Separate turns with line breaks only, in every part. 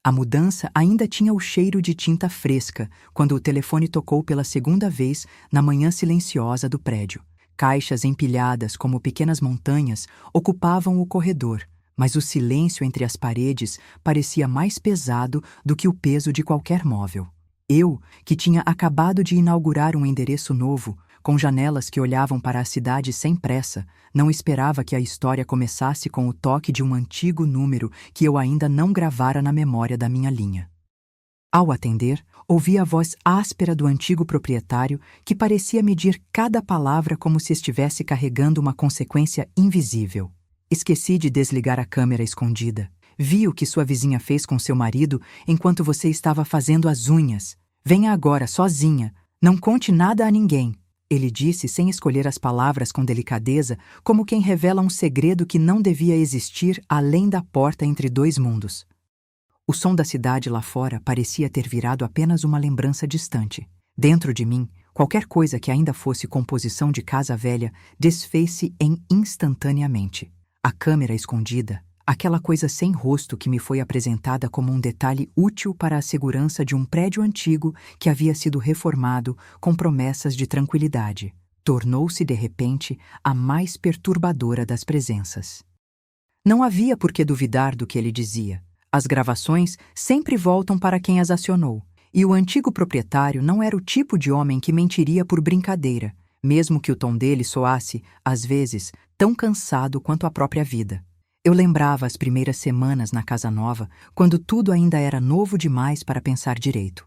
A mudança ainda tinha o cheiro de tinta fresca quando o telefone tocou pela segunda vez na manhã silenciosa do prédio. Caixas empilhadas como pequenas montanhas ocupavam o corredor, mas o silêncio entre as paredes parecia mais pesado do que o peso de qualquer móvel. Eu, que tinha acabado de inaugurar um endereço novo, com janelas que olhavam para a cidade sem pressa, não esperava que a história começasse com o toque de um antigo número que eu ainda não gravara na memória da minha linha. Ao atender, ouvi a voz áspera do antigo proprietário que parecia medir cada palavra como se estivesse carregando uma consequência invisível. Esqueci de desligar a câmera escondida. Vi o que sua vizinha fez com seu marido enquanto você estava fazendo as unhas. Venha agora, sozinha. Não conte nada a ninguém. Ele disse sem escolher as palavras com delicadeza, como quem revela um segredo que não devia existir além da porta entre dois mundos. O som da cidade lá fora parecia ter virado apenas uma lembrança distante. Dentro de mim, qualquer coisa que ainda fosse composição de casa velha desfez-se instantaneamente. A câmera escondida, aquela coisa sem rosto que me foi apresentada como um detalhe útil para a segurança de um prédio antigo que havia sido reformado com promessas de tranquilidade, tornou-se de repente a mais perturbadora das presenças. Não havia por que duvidar do que ele dizia. As gravações sempre voltam para quem as acionou, e o antigo proprietário não era o tipo de homem que mentiria por brincadeira, mesmo que o tom dele soasse, às vezes, tão cansado quanto a própria vida. Eu lembrava as primeiras semanas na casa nova, quando tudo ainda era novo demais para pensar direito.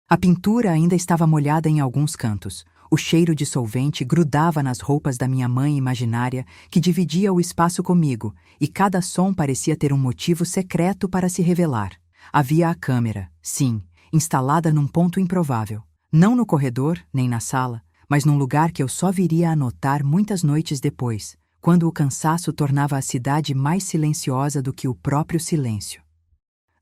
A pintura ainda estava molhada em alguns cantos. O cheiro de solvente grudava nas roupas da minha mãe imaginária, que dividia o espaço comigo, e cada som parecia ter um motivo secreto para se revelar. Havia a câmera, sim, instalada num ponto improvável. Não no corredor, nem na sala, mas num lugar que eu só viria a notar muitas noites depois, quando o cansaço tornava a cidade mais silenciosa do que o próprio silêncio.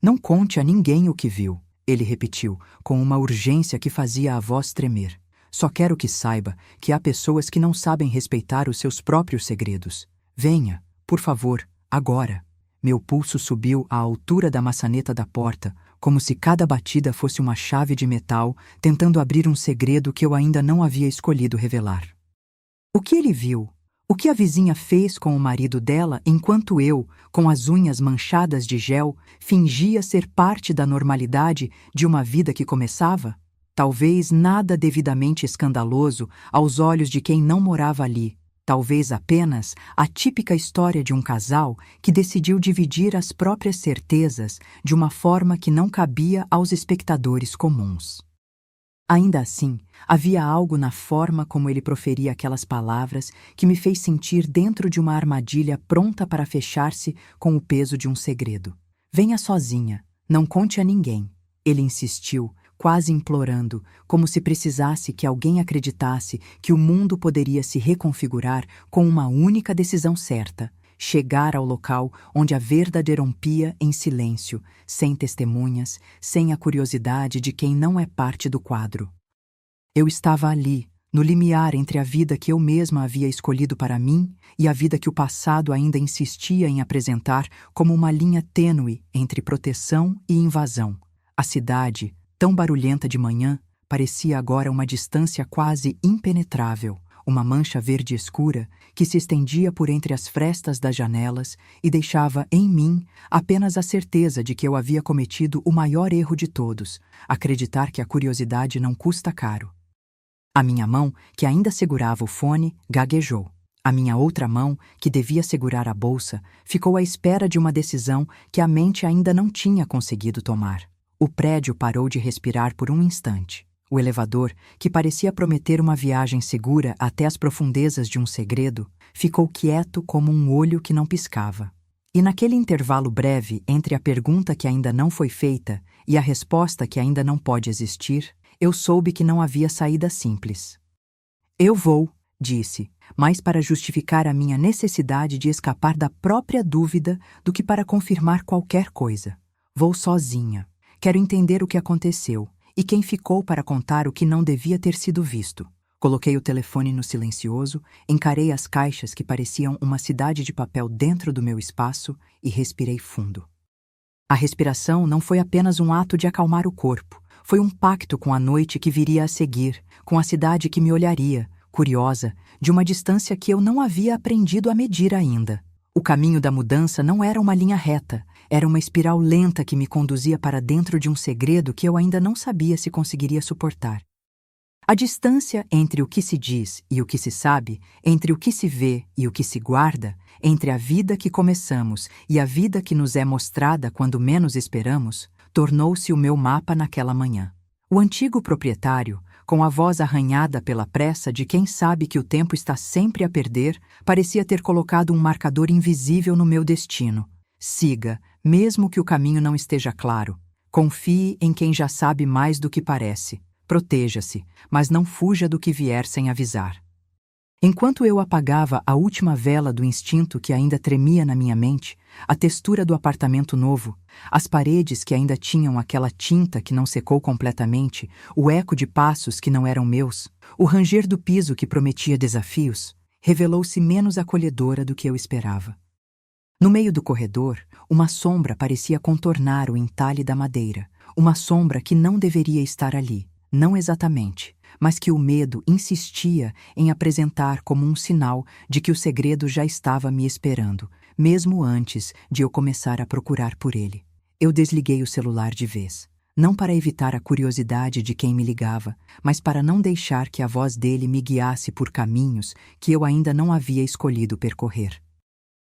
Não conte a ninguém o que viu, ele repetiu, com uma urgência que fazia a voz tremer. Só quero que saiba que há pessoas que não sabem respeitar os seus próprios segredos. Venha, por favor, agora. Meu pulso subiu à altura da maçaneta da porta, como se cada batida fosse uma chave de metal tentando abrir um segredo que eu ainda não havia escolhido revelar. O que ele viu? O que a vizinha fez com o marido dela enquanto eu, com as unhas manchadas de gel, fingia ser parte da normalidade de uma vida que começava? Talvez nada devidamente escandaloso aos olhos de quem não morava ali. Talvez apenas a típica história de um casal que decidiu dividir as próprias certezas de uma forma que não cabia aos espectadores comuns. Ainda assim, havia algo na forma como ele proferia aquelas palavras que me fez sentir dentro de uma armadilha pronta para fechar-se com o peso de um segredo. Venha sozinha, não conte a ninguém. Ele insistiu, quase implorando, como se precisasse que alguém acreditasse que o mundo poderia se reconfigurar com uma única decisão certa: chegar ao local onde a verdade rompia em silêncio, sem testemunhas, sem a curiosidade de quem não é parte do quadro. Eu estava ali, no limiar entre a vida que eu mesma havia escolhido para mim e a vida que o passado ainda insistia em apresentar como uma linha tênue entre proteção e invasão. A cidade, tão barulhenta de manhã, parecia agora uma distância quase impenetrável, uma mancha verde escura que se estendia por entre as frestas das janelas e deixava em mim apenas a certeza de que eu havia cometido o maior erro de todos: acreditar que a curiosidade não custa caro. A minha mão, que ainda segurava o fone, gaguejou. A minha outra mão, que devia segurar a bolsa, ficou à espera de uma decisão que a mente ainda não tinha conseguido tomar. O prédio parou de respirar por um instante. O elevador, que parecia prometer uma viagem segura até as profundezas de um segredo, ficou quieto como um olho que não piscava. E naquele intervalo breve entre a pergunta que ainda não foi feita e a resposta que ainda não pode existir, eu soube que não havia saída simples. Eu vou, disse, mais para justificar a minha necessidade de escapar da própria dúvida do que para confirmar qualquer coisa. Vou sozinha. Quero entender o que aconteceu e quem ficou para contar o que não devia ter sido visto. Coloquei o telefone no silencioso, encarei as caixas que pareciam uma cidade de papel dentro do meu espaço e respirei fundo. A respiração não foi apenas um ato de acalmar o corpo, foi um pacto com a noite que viria a seguir, com a cidade que me olharia, curiosa, de uma distância que eu não havia aprendido a medir ainda. O caminho da mudança não era uma linha reta, era uma espiral lenta que me conduzia para dentro de um segredo que eu ainda não sabia se conseguiria suportar. A distância entre o que se diz e o que se sabe, entre o que se vê e o que se guarda, entre a vida que começamos e a vida que nos é mostrada quando menos esperamos, tornou-se o meu mapa naquela manhã. O antigo proprietário, com a voz arranhada pela pressa de quem sabe que o tempo está sempre a perder, parecia ter colocado um marcador invisível no meu destino. Siga, mesmo que o caminho não esteja claro. Confie em quem já sabe mais do que parece. Proteja-se, mas não fuja do que vier sem avisar. Enquanto eu apagava a última vela do instinto que ainda tremia na minha mente, a textura do apartamento novo, as paredes que ainda tinham aquela tinta que não secou completamente, o eco de passos que não eram meus, o ranger do piso que prometia desafios, revelou-se menos acolhedora do que eu esperava. No meio do corredor, uma sombra parecia contornar o entalhe da madeira, uma sombra que não deveria estar ali. Não exatamente, mas que o medo insistia em apresentar como um sinal de que o segredo já estava me esperando, mesmo antes de eu começar a procurar por ele. Eu desliguei o celular de vez, não para evitar a curiosidade de quem me ligava, mas para não deixar que a voz dele me guiasse por caminhos que eu ainda não havia escolhido percorrer.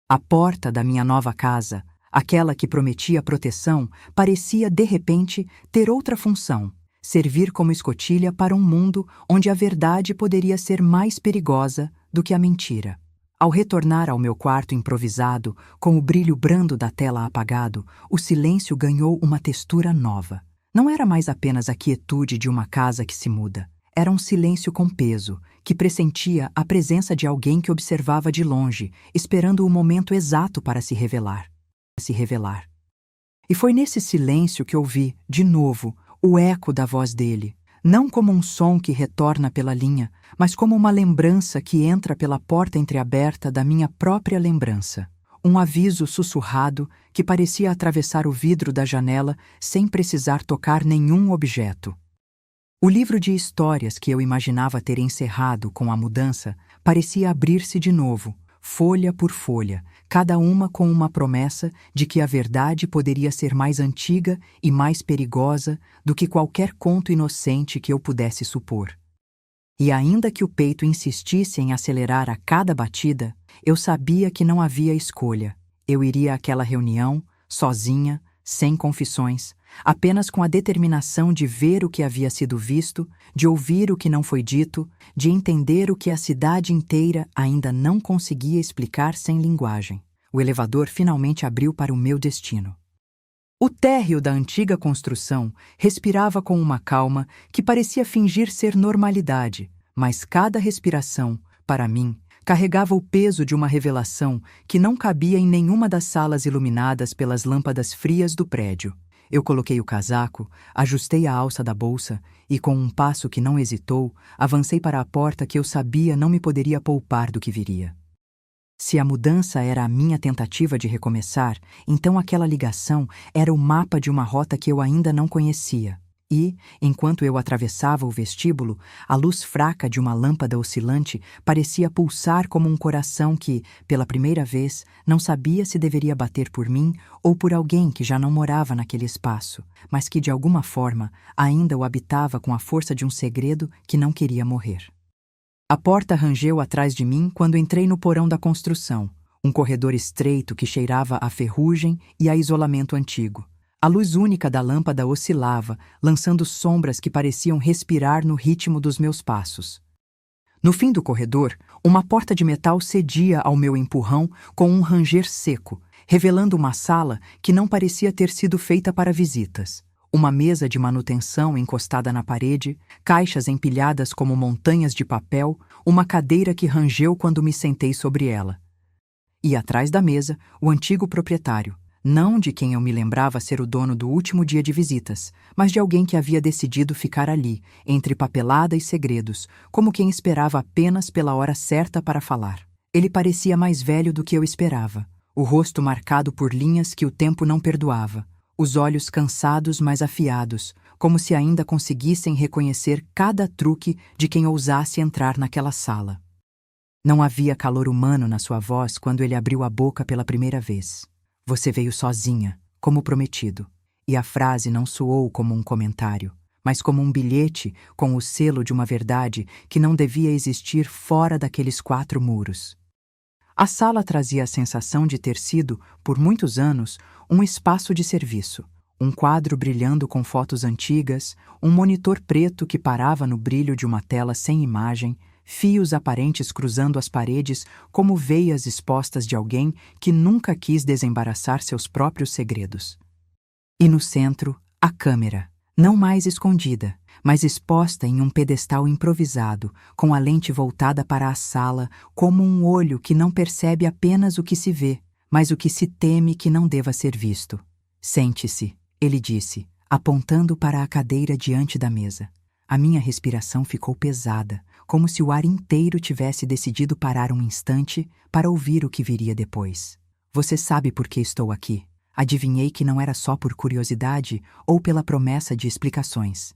A porta da minha nova casa, aquela que prometia proteção, parecia, de repente, ter outra função. Servir como escotilha para um mundo onde a verdade poderia ser mais perigosa do que a mentira. Ao retornar ao meu quarto improvisado, com o brilho brando da tela apagado, o silêncio ganhou uma textura nova. Não era mais apenas a quietude de uma casa que se muda. Era um silêncio com peso, que pressentia a presença de alguém que observava de longe, esperando o momento exato para se revelar. E foi nesse silêncio que ouvi, de novo, o eco da voz dele, não como um som que retorna pela linha, mas como uma lembrança que entra pela porta entreaberta da minha própria lembrança. Um aviso sussurrado que parecia atravessar o vidro da janela sem precisar tocar nenhum objeto. O livro de histórias que eu imaginava ter encerrado com a mudança parecia abrir-se de novo, folha por folha, cada uma com uma promessa de que a verdade poderia ser mais antiga e mais perigosa do que qualquer conto inocente que eu pudesse supor. E ainda que o peito insistisse em acelerar a cada batida, eu sabia que não havia escolha. Eu iria àquela reunião, sozinha, sem confissões, apenas com a determinação de ver o que havia sido visto, de ouvir o que não foi dito, de entender o que a cidade inteira ainda não conseguia explicar sem linguagem. O elevador finalmente abriu para o meu destino. O térreo da antiga construção respirava com uma calma que parecia fingir ser normalidade, mas cada respiração, para mim, carregava o peso de uma revelação que não cabia em nenhuma das salas iluminadas pelas lâmpadas frias do prédio. Eu coloquei o casaco, ajustei a alça da bolsa e, com um passo que não hesitou, avancei para a porta que eu sabia não me poderia poupar do que viria. Se a mudança era a minha tentativa de recomeçar, então aquela ligação era o mapa de uma rota que eu ainda não conhecia. E, enquanto eu atravessava o vestíbulo, a luz fraca de uma lâmpada oscilante parecia pulsar como um coração que, pela primeira vez, não sabia se deveria bater por mim ou por alguém que já não morava naquele espaço, mas que, de alguma forma, ainda o habitava com a força de um segredo que não queria morrer. A porta rangeu atrás de mim quando entrei no porão da construção, um corredor estreito que cheirava a ferrugem e a isolamento antigo. A luz única da lâmpada oscilava, lançando sombras que pareciam respirar no ritmo dos meus passos. No fim do corredor, uma porta de metal cedia ao meu empurrão com um ranger seco, revelando uma sala que não parecia ter sido feita para visitas. Uma mesa de manutenção encostada na parede, caixas empilhadas como montanhas de papel, uma cadeira que rangeu quando me sentei sobre ela. E atrás da mesa, o antigo proprietário, não de quem eu me lembrava ser o dono do último dia de visitas, mas de alguém que havia decidido ficar ali, entre papelada e segredos, como quem esperava apenas pela hora certa para falar. Ele parecia mais velho do que eu esperava, o rosto marcado por linhas que o tempo não perdoava, os olhos cansados mas afiados, como se ainda conseguissem reconhecer cada truque de quem ousasse entrar naquela sala. Não havia calor humano na sua voz quando ele abriu a boca pela primeira vez. Você veio sozinha, como prometido, e a frase não soou como um comentário, mas como um bilhete com o selo de uma verdade que não devia existir fora daqueles 4 muros. A sala trazia a sensação de ter sido, por muitos anos, um espaço de serviço. Um quadro brilhando com fotos antigas, um monitor preto que parava no brilho de uma tela sem imagem, fios aparentes cruzando as paredes como veias expostas de alguém que nunca quis desembaraçar seus próprios segredos. E no centro, a câmera, não mais escondida, mas exposta em um pedestal improvisado, com a lente voltada para a sala, como um olho que não percebe apenas o que se vê, mas o que se teme que não deva ser visto. Sente-se, ele disse, apontando para a cadeira diante da mesa. A minha respiração ficou pesada, como se o ar inteiro tivesse decidido parar um instante para ouvir o que viria depois. Você sabe por que estou aqui. Adivinhei que não era só por curiosidade ou pela promessa de explicações.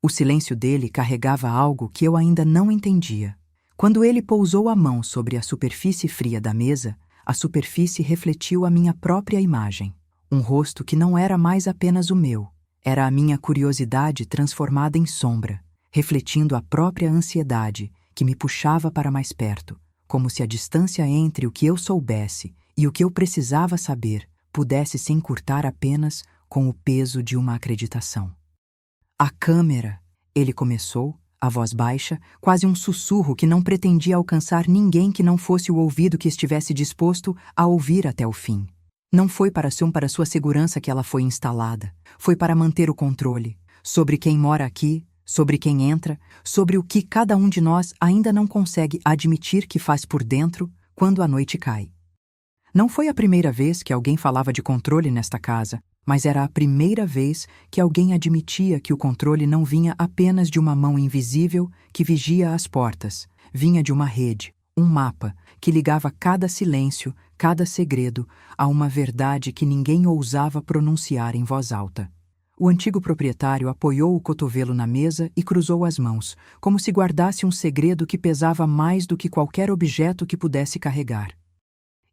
O silêncio dele carregava algo que eu ainda não entendia. Quando ele pousou a mão sobre a superfície fria da mesa, a superfície refletiu a minha própria imagem. Um rosto que não era mais apenas o meu. Era a minha curiosidade transformada em sombra, refletindo a própria ansiedade que me puxava para mais perto, como se a distância entre o que eu soubesse e o que eu precisava saber pudesse se encurtar apenas com o peso de uma acreditação. A câmera, ele começou, a voz baixa, quase um sussurro que não pretendia alcançar ninguém que não fosse o ouvido que estivesse disposto a ouvir até o fim. Não foi para sua segurança que ela foi instalada, foi para manter o controle sobre quem mora aqui, sobre quem entra, sobre o que cada um de nós ainda não consegue admitir que faz por dentro quando a noite cai. Não foi a primeira vez que alguém falava de controle nesta casa, mas era a primeira vez que alguém admitia que o controle não vinha apenas de uma mão invisível que vigia as portas, vinha de uma rede, um mapa, que ligava cada silêncio, cada segredo, a uma verdade que ninguém ousava pronunciar em voz alta. O antigo proprietário apoiou o cotovelo na mesa e cruzou as mãos, como se guardasse um segredo que pesava mais do que qualquer objeto que pudesse carregar.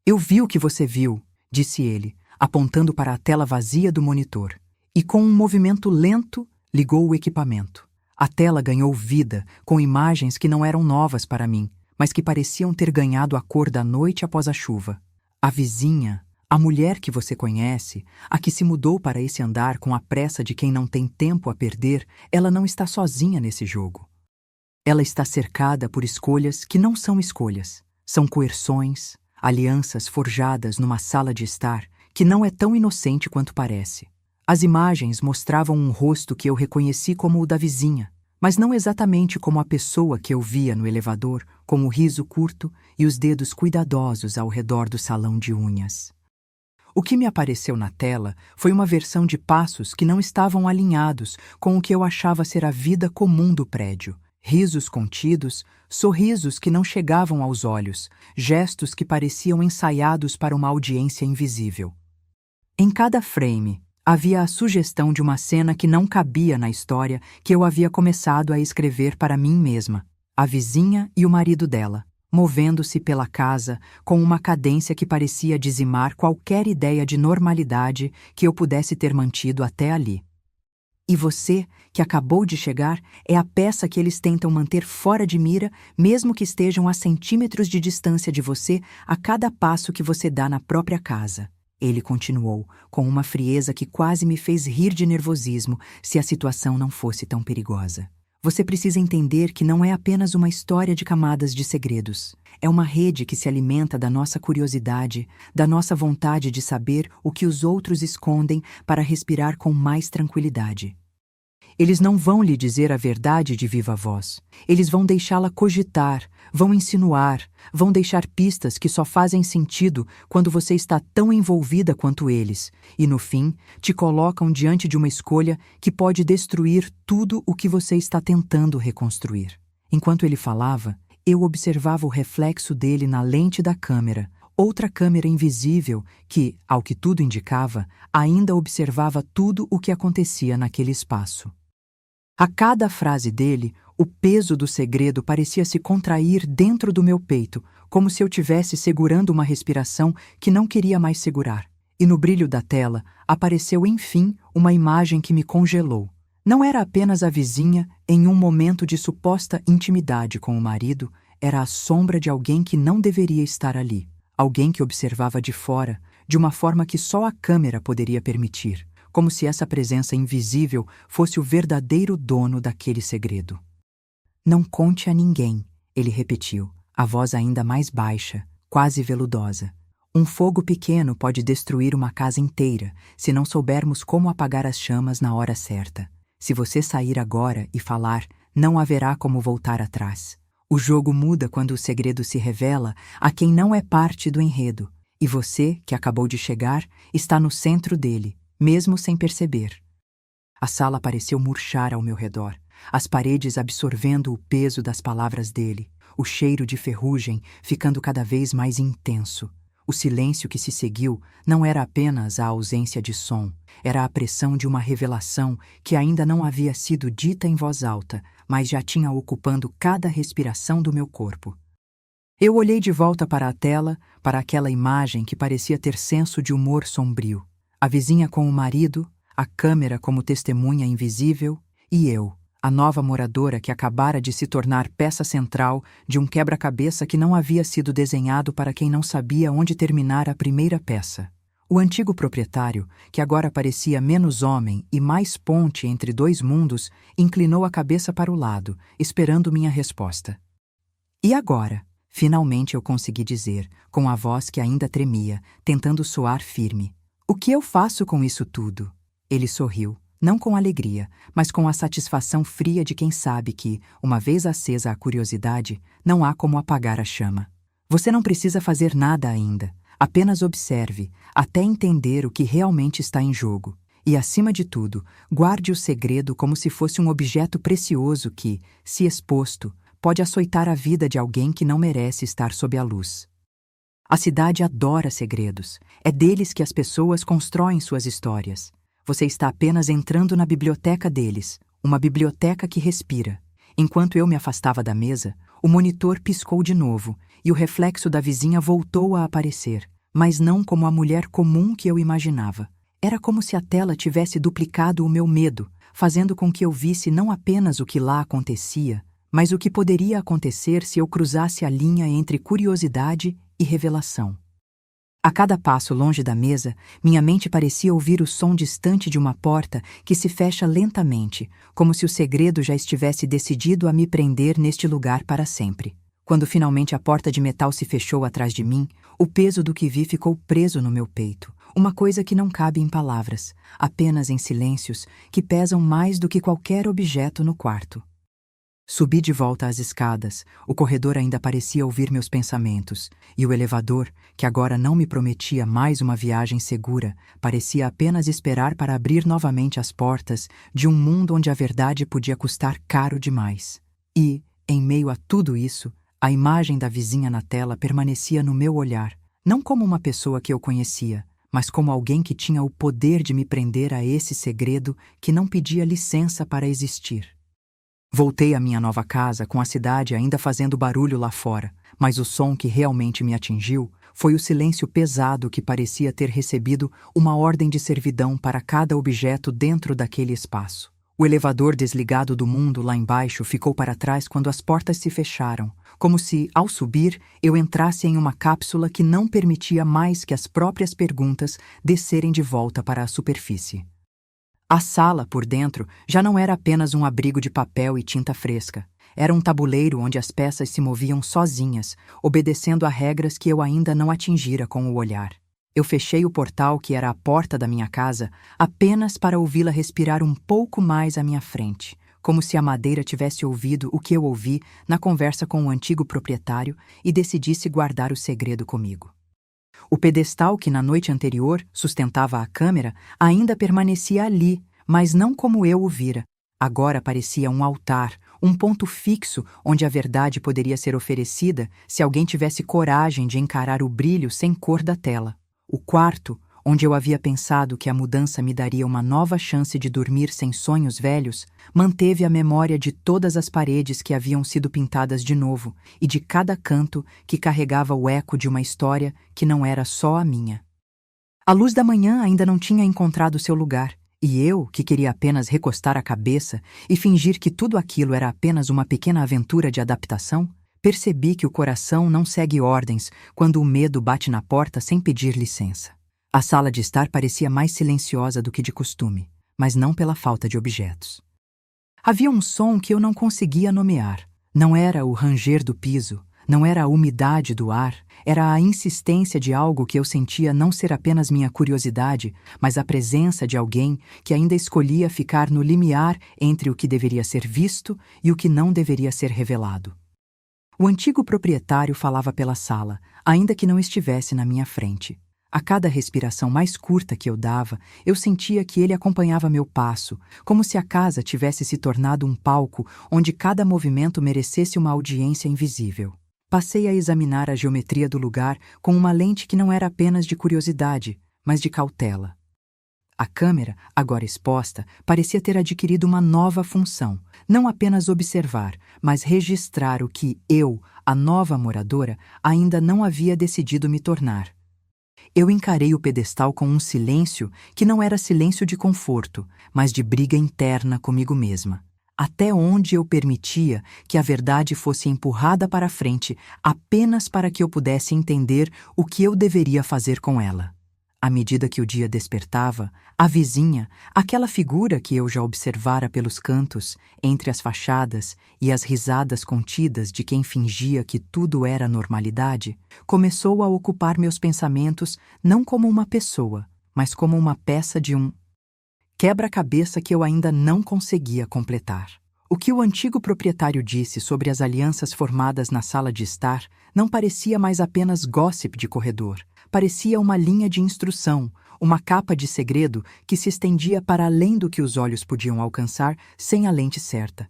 Eu vi o que você viu, disse ele, apontando para a tela vazia do monitor. E com um movimento lento, ligou o equipamento. A tela ganhou vida, com imagens que não eram novas para mim, mas que pareciam ter ganhado a cor da noite após a chuva. A vizinha, a mulher que você conhece, a que se mudou para esse andar com a pressa de quem não tem tempo a perder, ela não está sozinha nesse jogo. Ela está cercada por escolhas que não são escolhas. São coerções, alianças forjadas numa sala de estar que não é tão inocente quanto parece. As imagens mostravam um rosto que eu reconheci como o da vizinha, mas não exatamente como a pessoa que eu via no elevador, com o riso curto e os dedos cuidadosos ao redor do salão de unhas. O que me apareceu na tela foi uma versão de passos que não estavam alinhados com o que eu achava ser a vida comum do prédio. Risos contidos, sorrisos que não chegavam aos olhos, gestos que pareciam ensaiados para uma audiência invisível. Em cada frame, havia a sugestão de uma cena que não cabia na história que eu havia começado a escrever para mim mesma, a vizinha e o marido dela, movendo-se pela casa com uma cadência que parecia dizimar qualquer ideia de normalidade que eu pudesse ter mantido até ali. E você, que acabou de chegar, é a peça que eles tentam manter fora de mira, mesmo que estejam a centímetros de distância de você a cada passo que você dá na própria casa. Ele continuou, com uma frieza que quase me fez rir de nervosismo se a situação não fosse tão perigosa. Você precisa entender que não é apenas uma história de camadas de segredos. É uma rede que se alimenta da nossa curiosidade, da nossa vontade de saber o que os outros escondem para respirar com mais tranquilidade. Eles não vão lhe dizer a verdade de viva voz. Eles vão deixá-la cogitar, vão insinuar, vão deixar pistas que só fazem sentido quando você está tão envolvida quanto eles, e no fim, te colocam diante de uma escolha que pode destruir tudo o que você está tentando reconstruir. Enquanto ele falava, eu observava o reflexo dele na lente da câmera, outra câmera invisível que, ao que tudo indicava, ainda observava tudo o que acontecia naquele espaço. A cada frase dele, o peso do segredo parecia se contrair dentro do meu peito, como se eu tivesse segurando uma respiração que não queria mais segurar. E no brilho da tela, apareceu enfim uma imagem que me congelou. Não era apenas a vizinha em um momento de suposta intimidade com o marido, era a sombra de alguém que não deveria estar ali. Alguém que observava de fora, de uma forma que só a câmera poderia permitir, como se essa presença invisível fosse o verdadeiro dono daquele segredo. Não conte a ninguém, ele repetiu, a voz ainda mais baixa, quase veludosa. Um fogo pequeno pode destruir uma casa inteira, se não soubermos como apagar as chamas na hora certa. Se você sair agora e falar, não haverá como voltar atrás. O jogo muda quando o segredo se revela a quem não é parte do enredo, e você, que acabou de chegar, está no centro dele, mesmo sem perceber. A sala pareceu murchar ao meu redor, as paredes absorvendo o peso das palavras dele, o cheiro de ferrugem ficando cada vez mais intenso. O silêncio que se seguiu não era apenas a ausência de som, era a pressão de uma revelação que ainda não havia sido dita em voz alta, mas já tinha ocupando cada respiração do meu corpo. Eu olhei de volta para a tela, para aquela imagem que parecia ter senso de humor sombrio. A vizinha com o marido, a câmera como testemunha invisível e eu, a nova moradora que acabara de se tornar peça central de um quebra-cabeça que não havia sido desenhado para quem não sabia onde terminar a primeira peça. O antigo proprietário, que agora parecia menos homem e mais ponte entre dois mundos, inclinou a cabeça para o lado, esperando minha resposta. E agora? Finalmente eu consegui dizer, com a voz que ainda tremia, tentando soar firme. O que eu faço com isso tudo? Ele sorriu. Não com alegria, mas com a satisfação fria de quem sabe que, uma vez acesa a curiosidade, não há como apagar a chama. Você não precisa fazer nada ainda, apenas observe, até entender o que realmente está em jogo. E, acima de tudo, guarde o segredo como se fosse um objeto precioso que, se exposto, pode açoitar a vida de alguém que não merece estar sob a luz. A cidade adora segredos, é deles que as pessoas constroem suas histórias. Você está apenas entrando na biblioteca deles, uma biblioteca que respira. Enquanto eu me afastava da mesa, o monitor piscou de novo e o reflexo da vizinha voltou a aparecer, mas não como a mulher comum que eu imaginava. Era como se a tela tivesse duplicado o meu medo, fazendo com que eu visse não apenas o que lá acontecia, mas o que poderia acontecer se eu cruzasse a linha entre curiosidade e revelação. A cada passo longe da mesa, minha mente parecia ouvir o som distante de uma porta que se fecha lentamente, como se o segredo já estivesse decidido a me prender neste lugar para sempre. Quando finalmente a porta de metal se fechou atrás de mim, o peso do que vi ficou preso no meu peito, uma coisa que não cabe em palavras, apenas em silêncios que pesam mais do que qualquer objeto no quarto. Subi de volta às escadas, o corredor ainda parecia ouvir meus pensamentos, e o elevador, que agora não me prometia mais uma viagem segura, parecia apenas esperar para abrir novamente as portas de um mundo onde a verdade podia custar caro demais. E, em meio a tudo isso, a imagem da vizinha na tela permanecia no meu olhar, não como uma pessoa que eu conhecia, mas como alguém que tinha o poder de me prender a esse segredo que não pedia licença para existir. Voltei à minha nova casa com a cidade ainda fazendo barulho lá fora, mas o som que realmente me atingiu foi o silêncio pesado que parecia ter recebido uma ordem de servidão para cada objeto dentro daquele espaço. O elevador desligado do mundo lá embaixo ficou para trás quando as portas se fecharam, como se, ao subir, eu entrasse em uma cápsula que não permitia mais que as próprias perguntas descerem de volta para a superfície. A sala, por dentro, já não era apenas um abrigo de papel e tinta fresca. Era um tabuleiro onde as peças se moviam sozinhas, obedecendo a regras que eu ainda não atingira com o olhar. Eu fechei o portal que era a porta da minha casa apenas para ouvi-la respirar um pouco mais à minha frente, como se a madeira tivesse ouvido o que eu ouvi na conversa com o antigo proprietário e decidisse guardar o segredo comigo. O pedestal que na noite anterior sustentava a câmera ainda permanecia ali, mas não como eu o vira. Agora parecia um altar, Um ponto fixo onde a verdade poderia ser oferecida se alguém tivesse coragem de encarar o brilho sem cor da tela. O quarto, onde eu havia pensado que a mudança me daria uma nova chance de dormir sem sonhos velhos, manteve a memória de todas as paredes que haviam sido pintadas de novo e de cada canto que carregava o eco de uma história que não era só a minha. A luz da manhã ainda não tinha encontrado seu lugar, e eu, que queria apenas recostar a cabeça e fingir que tudo aquilo era apenas uma pequena aventura de adaptação, percebi que o coração não segue ordens quando o medo bate na porta sem pedir licença. A sala de estar parecia mais silenciosa do que de costume, mas não pela falta de objetos. Havia um som que eu não conseguia nomear. Não era o ranger do piso, não era a umidade do ar, era a insistência de algo que eu sentia não ser apenas minha curiosidade, mas a presença de alguém que ainda escolhia ficar no limiar entre o que deveria ser visto e o que não deveria ser revelado. O antigo proprietário falava pela sala, ainda que não estivesse na minha frente. A cada respiração mais curta que eu dava, eu sentia que ele acompanhava meu passo, como se a casa tivesse se tornado um palco onde cada movimento merecesse uma audiência invisível. Passei a examinar a geometria do lugar com uma lente que não era apenas de curiosidade, mas de cautela. A câmera, agora exposta, parecia ter adquirido uma nova função, não apenas observar, mas registrar o que eu, a nova moradora, ainda não havia decidido me tornar. Eu encarei o pedestal com um silêncio que não era silêncio de conforto, mas de briga interna comigo mesma. Até onde eu permitia que a verdade fosse empurrada para a frente apenas para que eu pudesse entender o que eu deveria fazer com ela. À medida que o dia despertava, a vizinha, aquela figura que eu já observara pelos cantos, entre as fachadas e as risadas contidas de quem fingia que tudo era normalidade, começou a ocupar meus pensamentos não como uma pessoa, mas como uma peça de um quebra-cabeça que eu ainda não conseguia completar. O que o antigo proprietário disse sobre as alianças formadas na sala de estar não parecia mais apenas gossip de corredor. Parecia uma linha de instrução, uma capa de segredo que se estendia para além do que os olhos podiam alcançar sem a lente certa.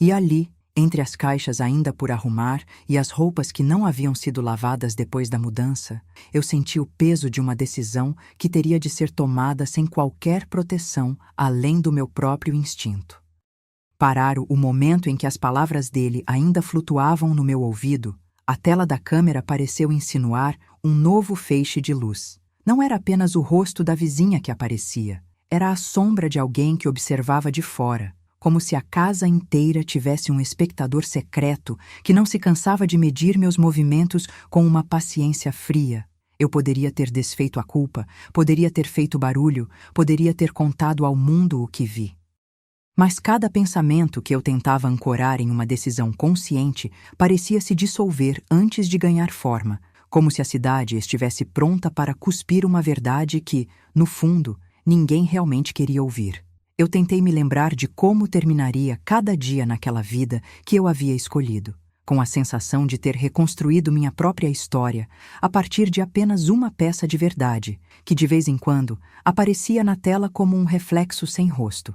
E ali, entre as caixas ainda por arrumar e as roupas que não haviam sido lavadas depois da mudança, eu senti o peso de uma decisão que teria de ser tomada sem qualquer proteção além do meu próprio instinto. Parar o momento em que as palavras dele ainda flutuavam no meu ouvido, a tela da câmera pareceu insinuar um novo feixe de luz. Não era apenas o rosto da vizinha que aparecia, era a sombra de alguém que observava de fora, como se a casa inteira tivesse um espectador secreto que não se cansava de medir meus movimentos com uma paciência fria. Eu poderia ter desfeito a culpa, poderia ter feito barulho, poderia ter contado ao mundo o que vi. Mas cada pensamento que eu tentava ancorar em uma decisão consciente parecia se dissolver antes de ganhar forma, como se a cidade estivesse pronta para cuspir uma verdade que, no fundo, ninguém realmente queria ouvir. Eu tentei me lembrar de como terminaria cada dia naquela vida que eu havia escolhido, com a sensação de ter reconstruído minha própria história a partir de apenas uma peça de verdade, que de vez em quando aparecia na tela como um reflexo sem rosto.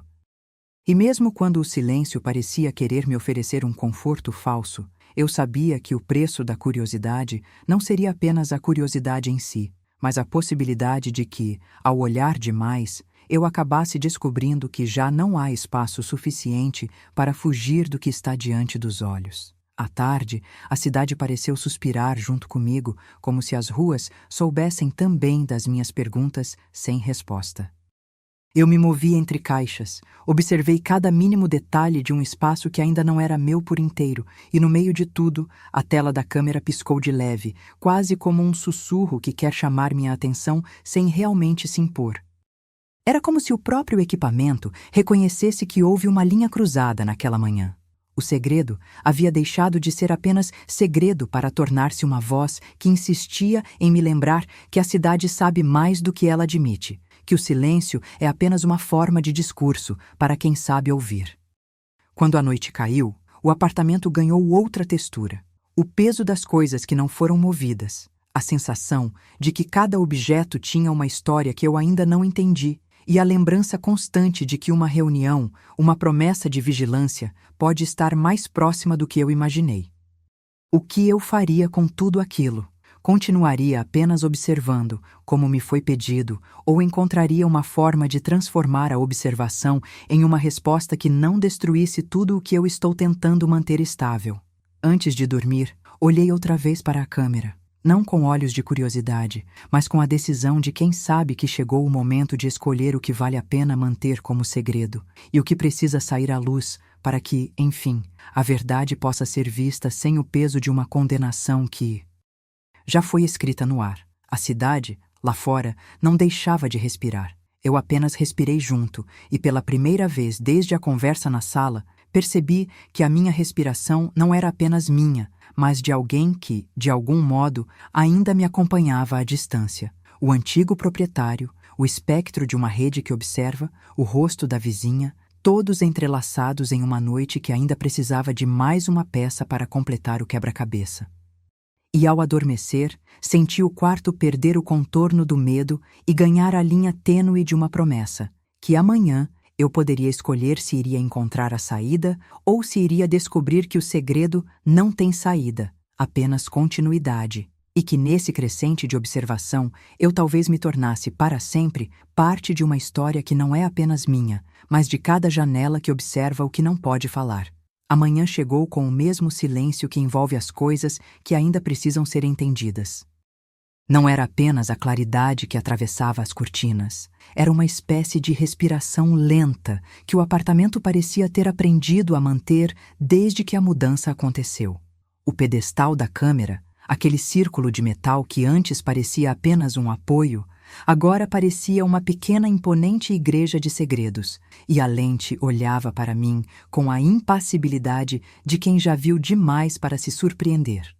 E mesmo quando o silêncio parecia querer me oferecer um conforto falso, eu sabia que o preço da curiosidade não seria apenas a curiosidade em si, mas a possibilidade de que, ao olhar demais, eu acabasse descobrindo que já não há espaço suficiente para fugir do que está diante dos olhos. À tarde, a cidade pareceu suspirar junto comigo, como se as ruas soubessem também das minhas perguntas sem resposta. Eu me movi entre caixas, observei cada mínimo detalhe de um espaço que ainda não era meu por inteiro, e no meio de tudo, a tela da câmera piscou de leve, quase como um sussurro que quer chamar minha atenção sem realmente se impor. Era como se o próprio equipamento reconhecesse que houve uma linha cruzada naquela manhã. O segredo havia deixado de ser apenas segredo para tornar-se uma voz que insistia em me lembrar que a cidade sabe mais do que ela admite, que o silêncio é apenas uma forma de discurso para quem sabe ouvir. Quando a noite caiu, o apartamento ganhou outra textura. O peso das coisas que não foram movidas, a sensação de que cada objeto tinha uma história que eu ainda não entendi e a lembrança constante de que uma reunião, uma promessa de vigilância, pode estar mais próxima do que eu imaginei. O que eu faria com tudo aquilo? Continuaria apenas observando, como me foi pedido, ou encontraria uma forma de transformar a observação em uma resposta que não destruísse tudo o que eu estou tentando manter estável? Antes de dormir, olhei outra vez para a câmera, não com olhos de curiosidade, mas com a decisão de quem sabe que chegou o momento de escolher o que vale a pena manter como segredo e o que precisa sair à luz para que, enfim, a verdade possa ser vista sem o peso de uma condenação que já foi escrita no ar. A cidade, lá fora, não deixava de respirar. Eu apenas respirei junto e, pela primeira vez desde a conversa na sala, percebi que a minha respiração não era apenas minha, mas de alguém que, de algum modo, ainda me acompanhava à distância. O antigo proprietário, o espectro de uma rede que observa, o rosto da vizinha, todos entrelaçados em uma noite que ainda precisava de mais uma peça para completar o quebra-cabeça. E ao adormecer, senti o quarto perder o contorno do medo e ganhar a linha tênue de uma promessa, que amanhã eu poderia escolher se iria encontrar a saída ou se iria descobrir que o segredo não tem saída, apenas continuidade, e que nesse crescente de observação eu talvez me tornasse para sempre parte de uma história que não é apenas minha, mas de cada janela que observa o que não pode falar. Amanhã chegou com o mesmo silêncio que envolve as coisas que ainda precisam ser entendidas. Não era apenas a claridade que atravessava as cortinas. Era uma espécie de respiração lenta que o apartamento parecia ter aprendido a manter desde que a mudança aconteceu. O pedestal da câmera, aquele círculo de metal que antes parecia apenas um apoio, agora parecia uma pequena imponente igreja de segredos, e a lente olhava para mim com a impassibilidade de quem já viu demais para se surpreender.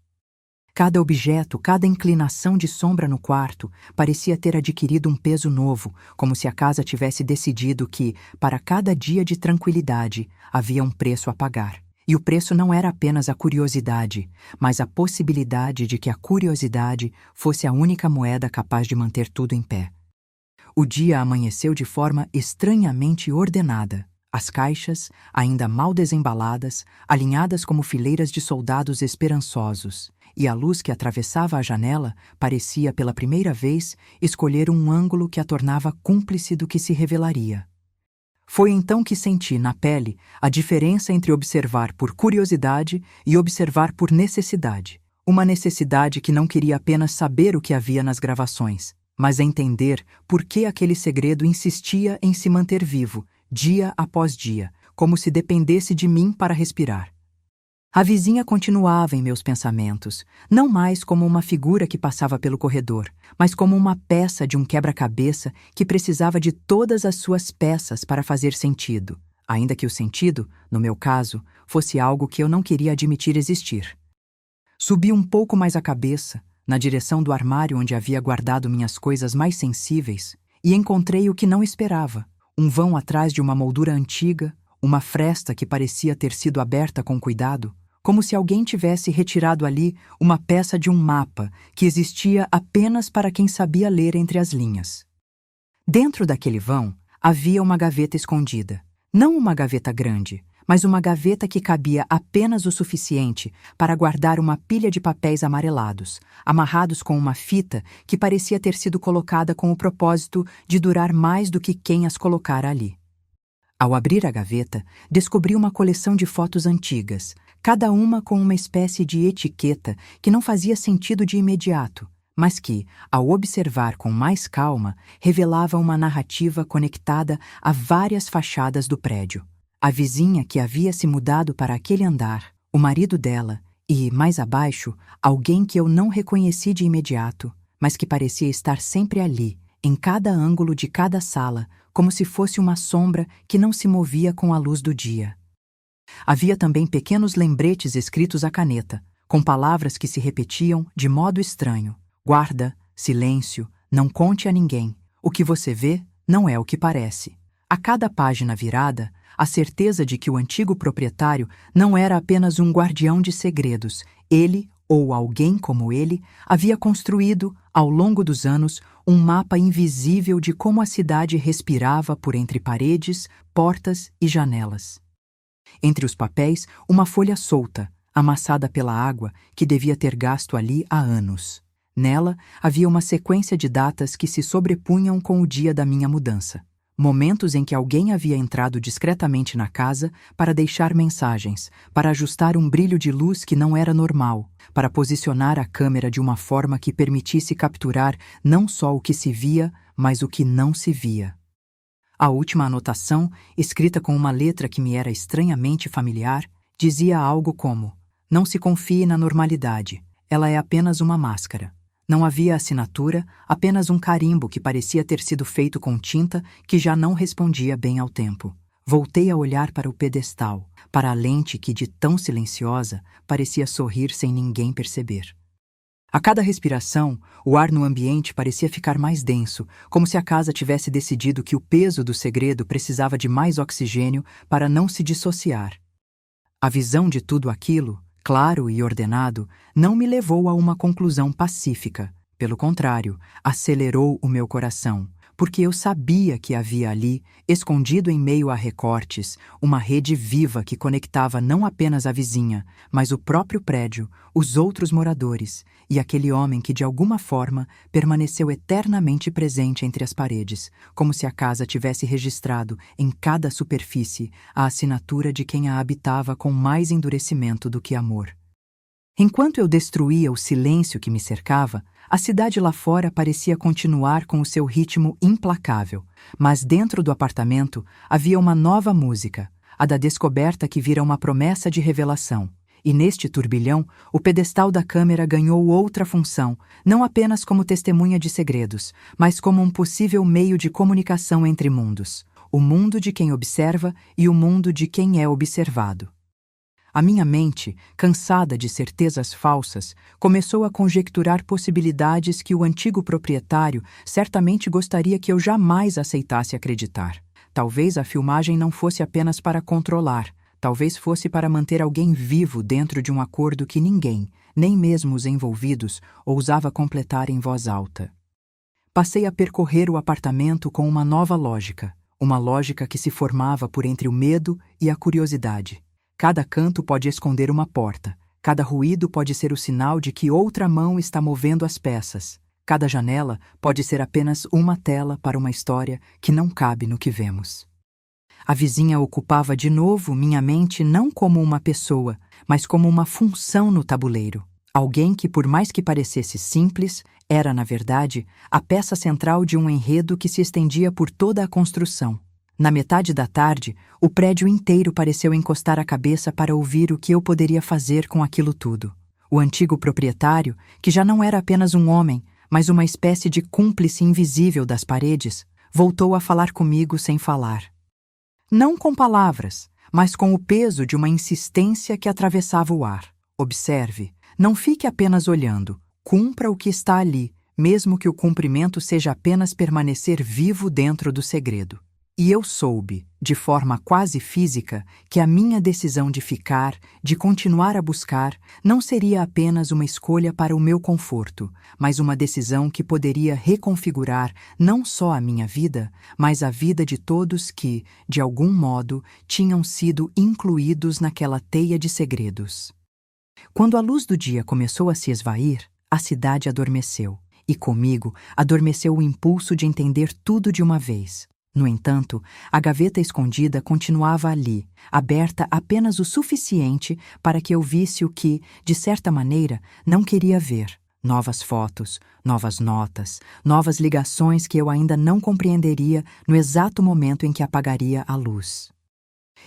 Cada objeto, cada inclinação de sombra no quarto parecia ter adquirido um peso novo, como se a casa tivesse decidido que, para cada dia de tranquilidade, havia um preço a pagar. E o preço não era apenas a curiosidade, mas a possibilidade de que a curiosidade fosse a única moeda capaz de manter tudo em pé. O dia amanheceu de forma estranhamente ordenada. As caixas, ainda mal desembaladas, alinhadas como fileiras de soldados esperançosos, e a luz que atravessava a janela parecia, pela primeira vez, escolher um ângulo que a tornava cúmplice do que se revelaria. Foi então que senti, na pele, a diferença entre observar por curiosidade e observar por necessidade. Uma necessidade que não queria apenas saber o que havia nas gravações, mas entender por que aquele segredo insistia em se manter vivo, dia após dia, como se dependesse de mim para respirar. A vizinha continuava em meus pensamentos, não mais como uma figura que passava pelo corredor, mas como uma peça de um quebra-cabeça que precisava de todas as suas peças para fazer sentido, ainda que o sentido, no meu caso, fosse algo que eu não queria admitir existir. Subi um pouco mais a cabeça, na direção do armário onde havia guardado minhas coisas mais sensíveis, e encontrei o que não esperava, um vão atrás de uma moldura antiga, uma fresta que parecia ter sido aberta com cuidado, como se alguém tivesse retirado ali uma peça de um mapa que existia apenas para quem sabia ler entre as linhas. Dentro daquele vão havia uma gaveta escondida. Não uma gaveta grande, mas uma gaveta que cabia apenas o suficiente para guardar uma pilha de papéis amarelados, amarrados com uma fita que parecia ter sido colocada com o propósito de durar mais do que quem as colocara ali. Ao abrir a gaveta, descobri uma coleção de fotos antigas, cada uma com uma espécie de etiqueta que não fazia sentido de imediato, mas que, ao observar com mais calma, revelava uma narrativa conectada a várias fachadas do prédio. A vizinha que havia se mudado para aquele andar, o marido dela e, mais abaixo, alguém que eu não reconheci de imediato, mas que parecia estar sempre ali, em cada ângulo de cada sala, como se fosse uma sombra que não se movia com a luz do dia. Havia também pequenos lembretes escritos à caneta, com palavras que se repetiam de modo estranho. Guarda, silêncio, não conte a ninguém. O que você vê não é o que parece. A cada página virada, a certeza de que o antigo proprietário não era apenas um guardião de segredos. Ele, ou alguém como ele, havia construído, ao longo dos anos, um mapa invisível de como a cidade respirava por entre paredes, portas e janelas. Entre os papéis, uma folha solta, amassada pela água, que devia ter gasto ali há anos. Nela, havia uma sequência de datas que se sobrepunham com o dia da minha mudança. Momentos em que alguém havia entrado discretamente na casa para deixar mensagens, para ajustar um brilho de luz que não era normal, para posicionar a câmera de uma forma que permitisse capturar não só o que se via, mas o que não se via. A última anotação, escrita com uma letra que me era estranhamente familiar, dizia algo como: "Não se confie na normalidade, ela é apenas uma máscara." Não havia assinatura, apenas um carimbo que parecia ter sido feito com tinta que já não respondia bem ao tempo. Voltei a olhar para o pedestal, para a lente que, de tão silenciosa, parecia sorrir sem ninguém perceber. A cada respiração, o ar no ambiente parecia ficar mais denso, como se a casa tivesse decidido que o peso do segredo precisava de mais oxigênio para não se dissociar. A visão de tudo aquilo, claro e ordenado, não me levou a uma conclusão pacífica. Pelo contrário, acelerou o meu coração, porque eu sabia que havia ali, escondido em meio a recortes, uma rede viva que conectava não apenas a vizinha, mas o próprio prédio, os outros moradores e aquele homem que de alguma forma permaneceu eternamente presente entre as paredes, como se a casa tivesse registrado em cada superfície a assinatura de quem a habitava com mais endurecimento do que amor. Enquanto eu destruía o silêncio que me cercava, a cidade lá fora parecia continuar com o seu ritmo implacável, mas dentro do apartamento havia uma nova música, a da descoberta que vira uma promessa de revelação. E neste turbilhão, o pedestal da câmera ganhou outra função, não apenas como testemunha de segredos, mas como um possível meio de comunicação entre mundos, o mundo de quem observa e o mundo de quem é observado. A minha mente, cansada de certezas falsas, começou a conjecturar possibilidades que o antigo proprietário certamente gostaria que eu jamais aceitasse acreditar. Talvez a filmagem não fosse apenas para controlar, talvez fosse para manter alguém vivo dentro de um acordo que ninguém, nem mesmo os envolvidos, ousava completar em voz alta. Passei a percorrer o apartamento com uma nova lógica, uma lógica que se formava por entre o medo e a curiosidade. Cada canto pode esconder uma porta, cada ruído pode ser o sinal de que outra mão está movendo as peças, cada janela pode ser apenas uma tela para uma história que não cabe no que vemos. A vizinha ocupava de novo minha mente não como uma pessoa, mas como uma função no tabuleiro. Alguém que, por mais que parecesse simples, era, na verdade, a peça central de um enredo que se estendia por toda a construção. Na metade da tarde, o prédio inteiro pareceu encostar a cabeça para ouvir o que eu poderia fazer com aquilo tudo. O antigo proprietário, que já não era apenas um homem, mas uma espécie de cúmplice invisível das paredes, voltou a falar comigo sem falar. Não com palavras, mas com o peso de uma insistência que atravessava o ar. Observe, não fique apenas olhando, cumpra o que está ali, mesmo que o cumprimento seja apenas permanecer vivo dentro do segredo. E eu soube, de forma quase física, que a minha decisão de ficar, de continuar a buscar, não seria apenas uma escolha para o meu conforto, mas uma decisão que poderia reconfigurar não só a minha vida, mas a vida de todos que, de algum modo, tinham sido incluídos naquela teia de segredos. Quando a luz do dia começou a se esvair, a cidade adormeceu, e comigo adormeceu o impulso de entender tudo de uma vez. No entanto, a gaveta escondida continuava ali, aberta apenas o suficiente para que eu visse o que, de certa maneira, não queria ver. Novas fotos, novas notas, novas ligações que eu ainda não compreenderia no exato momento em que apagaria a luz.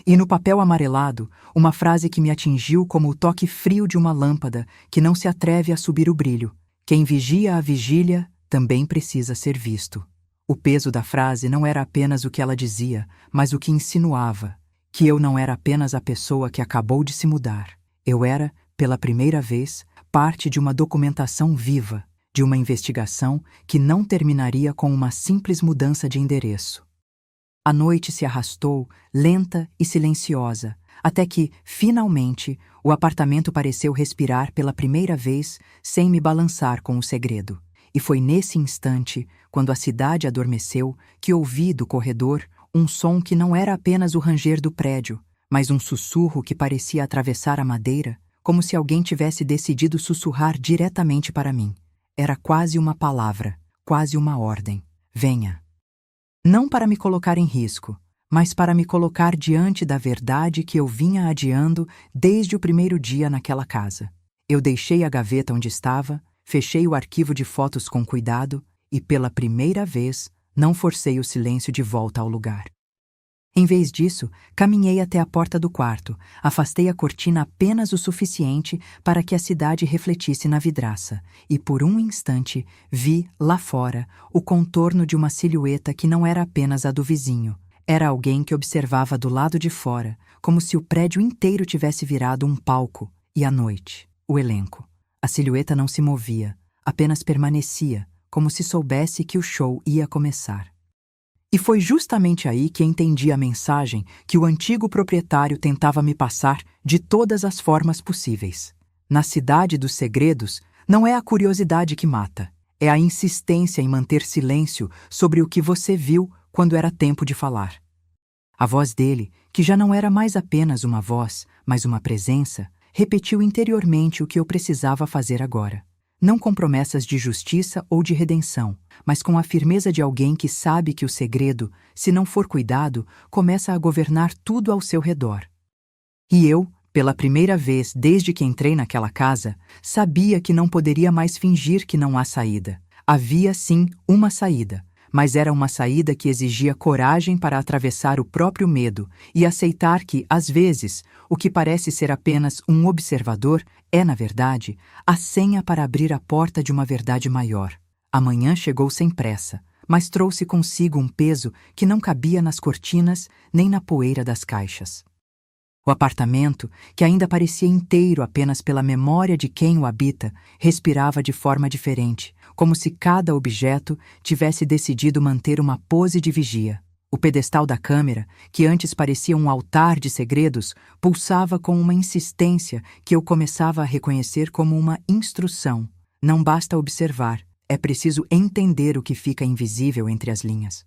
E no papel amarelado, uma frase que me atingiu como o toque frio de uma lâmpada que não se atreve a subir o brilho. Quem vigia a vigília também precisa ser visto. O peso da frase não era apenas o que ela dizia, mas o que insinuava, que eu não era apenas a pessoa que acabou de se mudar. Eu era, pela primeira vez, parte de uma documentação viva, de uma investigação que não terminaria com uma simples mudança de endereço. A noite se arrastou, lenta e silenciosa, até que, finalmente, o apartamento pareceu respirar pela primeira vez sem me balançar com o segredo. e foi nesse instante, quando a cidade adormeceu, que ouvi do corredor um som que não era apenas o ranger do prédio, mas um sussurro que parecia atravessar a madeira, como se alguém tivesse decidido sussurrar diretamente para mim. Era quase uma palavra, quase uma ordem. Venha. Não para me colocar em risco, mas para me colocar diante da verdade que eu vinha adiando desde o primeiro dia naquela casa. Eu deixei a gaveta onde estava, fechei o arquivo de fotos com cuidado e, pela primeira vez, não forcei o silêncio de volta ao lugar. Em vez disso, caminhei até a porta do quarto, afastei a cortina apenas o suficiente para que a cidade refletisse na vidraça, e por um instante vi, lá fora, o contorno de uma silhueta que não era apenas a do vizinho. Era alguém que observava do lado de fora, como se o prédio inteiro tivesse virado um palco, e à noite, o elenco. A silhueta não se movia, apenas permanecia, como se soubesse que o show ia começar. E foi justamente aí que entendi a mensagem que o antigo proprietário tentava me passar de todas as formas possíveis. Na cidade dos segredos, não é a curiosidade que mata, é a insistência em manter silêncio sobre o que você viu quando era tempo de falar. A voz dele, que já não era mais apenas uma voz, mas uma presença, repetiu interiormente o que eu precisava fazer agora. Não com promessas de justiça ou de redenção, mas com a firmeza de alguém que sabe que o segredo, se não for cuidado, começa a governar tudo ao seu redor. E eu, pela primeira vez desde que entrei naquela casa, sabia que não poderia mais fingir que não há saída. Havia sim uma saída, mas era uma saída que exigia coragem para atravessar o próprio medo e aceitar que, às vezes, o que parece ser apenas um observador é, na verdade, a senha para abrir a porta de uma verdade maior. A manhã chegou sem pressa, mas trouxe consigo um peso que não cabia nas cortinas nem na poeira das caixas. O apartamento, que ainda parecia inteiro apenas pela memória de quem o habita, respirava de forma diferente, como se cada objeto tivesse decidido manter uma pose de vigia. O pedestal da câmera, que antes parecia um altar de segredos, pulsava com uma insistência que eu começava a reconhecer como uma instrução. Não basta observar, é preciso entender o que fica invisível entre as linhas.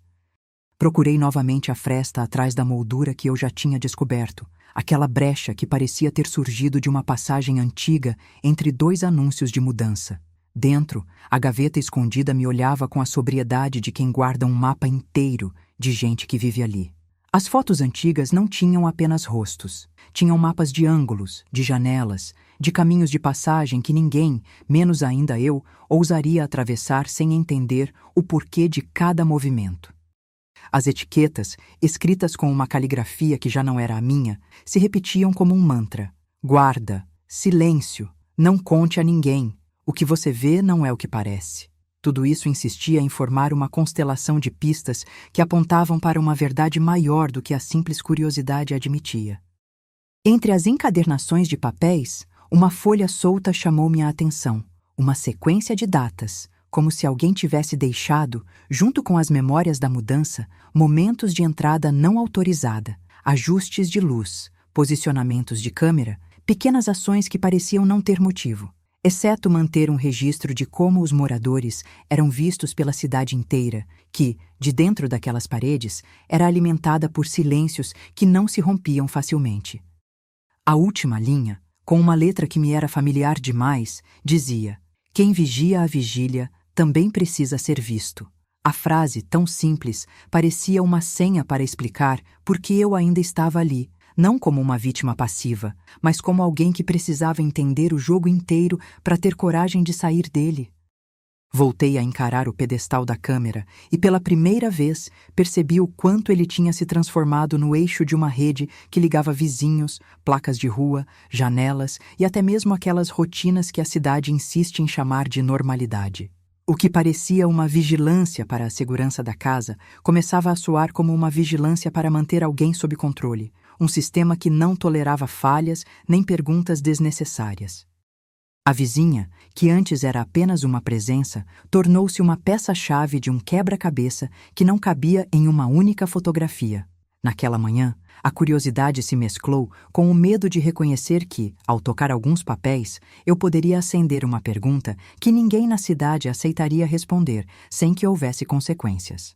Procurei novamente a fresta atrás da moldura que eu já tinha descoberto, aquela brecha que parecia ter surgido de uma passagem antiga entre dois anúncios de mudança. Dentro, a gaveta escondida me olhava com a sobriedade de quem guarda um mapa inteiro de gente que vive ali. As fotos antigas não tinham apenas rostos. Tinham mapas de ângulos, de janelas, de caminhos de passagem que ninguém, menos ainda eu, ousaria atravessar sem entender o porquê de cada movimento. As etiquetas, escritas com uma caligrafia que já não era a minha, se repetiam como um mantra. Guarda, silêncio, não conte a ninguém. O que você vê não é o que parece. Tudo isso insistia em formar uma constelação de pistas que apontavam para uma verdade maior do que a simples curiosidade admitia. Entre as encadernações de papéis, uma folha solta chamou minha atenção. Uma sequência de datas, como se alguém tivesse deixado, junto com as memórias da mudança, momentos de entrada não autorizada, ajustes de luz, posicionamentos de câmera, pequenas ações que pareciam não ter motivo. Exceto manter um registro de como os moradores eram vistos pela cidade inteira, que, de dentro daquelas paredes, era alimentada por silêncios que não se rompiam facilmente. A última linha, com uma letra que me era familiar demais, dizia: quem vigia a vigília também precisa ser visto. A frase, tão simples, parecia uma senha para explicar por que eu ainda estava ali, não como uma vítima passiva, mas como alguém que precisava entender o jogo inteiro para ter coragem de sair dele. Voltei a encarar o pedestal da câmera e, pela primeira vez, percebi o quanto ele tinha se transformado no eixo de uma rede que ligava vizinhos, placas de rua, janelas e até mesmo aquelas rotinas que a cidade insiste em chamar de normalidade. O que parecia uma vigilância para a segurança da casa começava a soar como uma vigilância para manter alguém sob controle, um sistema que não tolerava falhas nem perguntas desnecessárias. A vizinha, que antes era apenas uma presença, tornou-se uma peça-chave de um quebra-cabeça que não cabia em uma única fotografia. Naquela manhã, a curiosidade se mesclou com o medo de reconhecer que, ao tocar alguns papéis, eu poderia acender uma pergunta que ninguém na cidade aceitaria responder sem que houvesse consequências.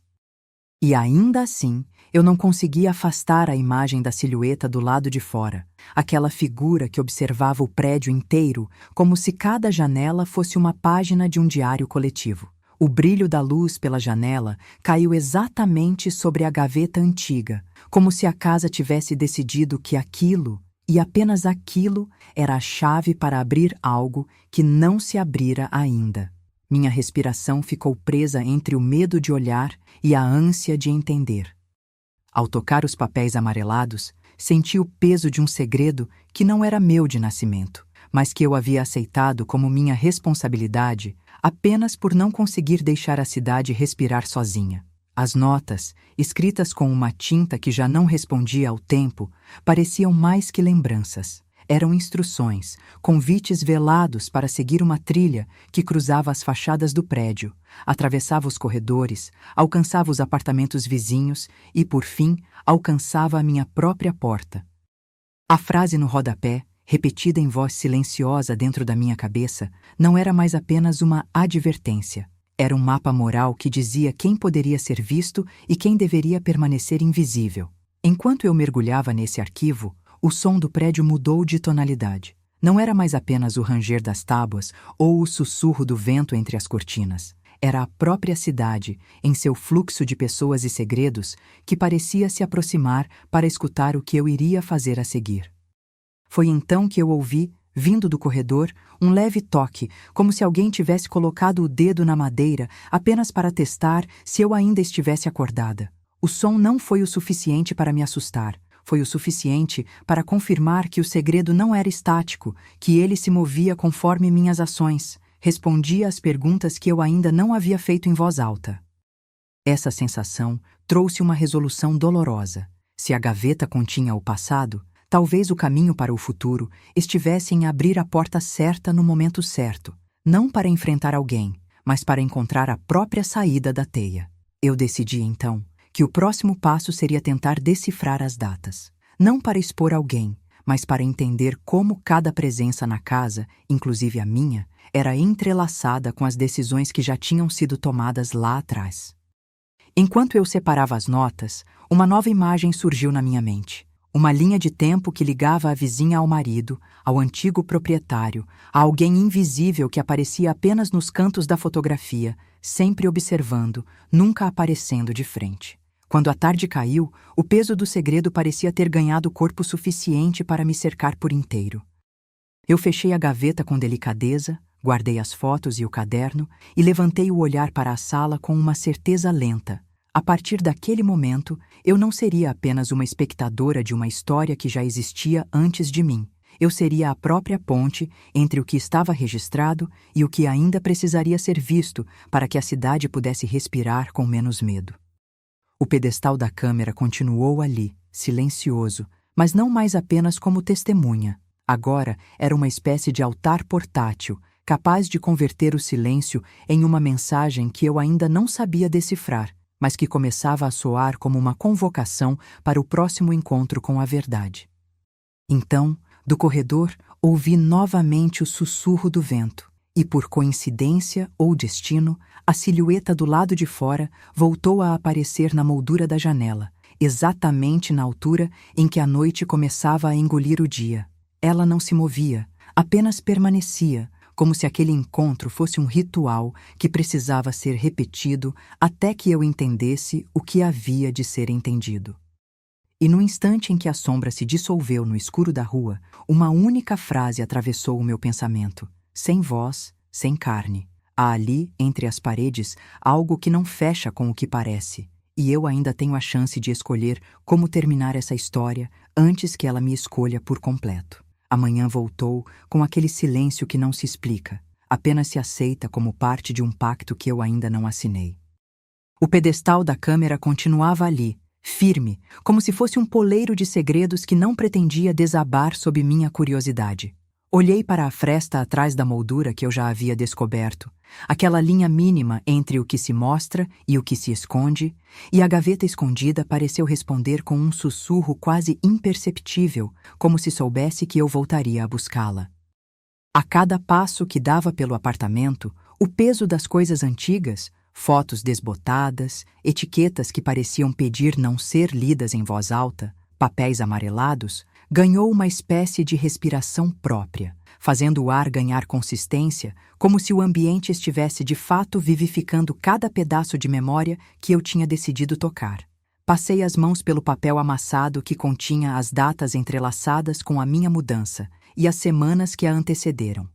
E ainda assim, eu não conseguia afastar a imagem da silhueta do lado de fora, aquela figura que observava o prédio inteiro como se cada janela fosse uma página de um diário coletivo. O brilho da luz pela janela caiu exatamente sobre a gaveta antiga, como se a casa tivesse decidido que aquilo, e apenas aquilo, era a chave para abrir algo que não se abrira ainda. Minha respiração ficou presa entre o medo de olhar e a ânsia de entender. Ao tocar os papéis amarelados, senti o peso de um segredo que não era meu de nascimento, mas que eu havia aceitado como minha responsabilidade apenas por não conseguir deixar a cidade respirar sozinha. As notas, escritas com uma tinta que já não respondia ao tempo, pareciam mais que lembranças. Eram instruções, convites velados para seguir uma trilha que cruzava as fachadas do prédio, atravessava os corredores, alcançava os apartamentos vizinhos e, por fim, alcançava a minha própria porta. A frase no rodapé, repetida em voz silenciosa dentro da minha cabeça, não era mais apenas uma advertência. Era um mapa moral que dizia quem poderia ser visto e quem deveria permanecer invisível. Enquanto eu mergulhava nesse arquivo, o som do prédio mudou de tonalidade. Não era mais apenas o ranger das tábuas ou o sussurro do vento entre as cortinas. Era a própria cidade, em seu fluxo de pessoas e segredos, que parecia se aproximar para escutar o que eu iria fazer a seguir. Foi então que eu ouvi, vindo do corredor, um leve toque, como se alguém tivesse colocado o dedo na madeira apenas para testar se eu ainda estivesse acordada. O som não foi o suficiente para me assustar. Foi o suficiente para confirmar que o segredo não era estático, que ele se movia conforme minhas ações, respondia às perguntas que eu ainda não havia feito em voz alta. Essa sensação trouxe uma resolução dolorosa. Se a gaveta continha o passado, talvez o caminho para o futuro estivesse em abrir a porta certa no momento certo, não para enfrentar alguém, mas para encontrar a própria saída da teia. Eu decidi, então, que o próximo passo seria tentar decifrar as datas, não para expor alguém, mas para entender como cada presença na casa, inclusive a minha, era entrelaçada com as decisões que já tinham sido tomadas lá atrás. Enquanto eu separava as notas, uma nova imagem surgiu na minha mente. Uma linha de tempo que ligava a vizinha ao marido, ao antigo proprietário, a alguém invisível que aparecia apenas nos cantos da fotografia, sempre observando, nunca aparecendo de frente. Quando a tarde caiu, o peso do segredo parecia ter ganhado corpo suficiente para me cercar por inteiro. Eu fechei a gaveta com delicadeza, guardei as fotos e o caderno e levantei o olhar para a sala com uma certeza lenta. A partir daquele momento, eu não seria apenas uma espectadora de uma história que já existia antes de mim. Eu seria a própria ponte entre o que estava registrado e o que ainda precisaria ser visto para que a cidade pudesse respirar com menos medo. O pedestal da câmera continuou ali, silencioso, mas não mais apenas como testemunha. Agora era uma espécie de altar portátil, capaz de converter o silêncio em uma mensagem que eu ainda não sabia decifrar, mas que começava a soar como uma convocação para o próximo encontro com a verdade. Então, do corredor, ouvi novamente o sussurro do vento, e por coincidência ou destino, a silhueta do lado de fora voltou a aparecer na moldura da janela, exatamente na altura em que a noite começava a engolir o dia. Ela não se movia, apenas permanecia, como se aquele encontro fosse um ritual que precisava ser repetido até que eu entendesse o que havia de ser entendido. E no instante em que a sombra se dissolveu no escuro da rua, uma única frase atravessou o meu pensamento, sem voz, sem carne. Há ali, entre as paredes, algo que não fecha com o que parece, e eu ainda tenho a chance de escolher como terminar essa história antes que ela me escolha por completo. Amanhã voltou com aquele silêncio que não se explica, apenas se aceita como parte de um pacto que eu ainda não assinei. O pedestal da câmera continuava ali, firme, como se fosse um poleiro de segredos que não pretendia desabar sob minha curiosidade. Olhei para a fresta atrás da moldura que eu já havia descoberto, aquela linha mínima entre o que se mostra e o que se esconde, e a gaveta escondida pareceu responder com um sussurro quase imperceptível, como se soubesse que eu voltaria a buscá-la. A cada passo que dava pelo apartamento, o peso das coisas antigas, fotos desbotadas, etiquetas que pareciam pedir não ser lidas em voz alta, papéis amarelados, ganhou uma espécie de respiração própria, fazendo o ar ganhar consistência, como se o ambiente estivesse de fato vivificando cada pedaço de memória que eu tinha decidido tocar. Passei as mãos pelo papel amassado que continha as datas entrelaçadas com a minha mudança e as semanas que a antecederam.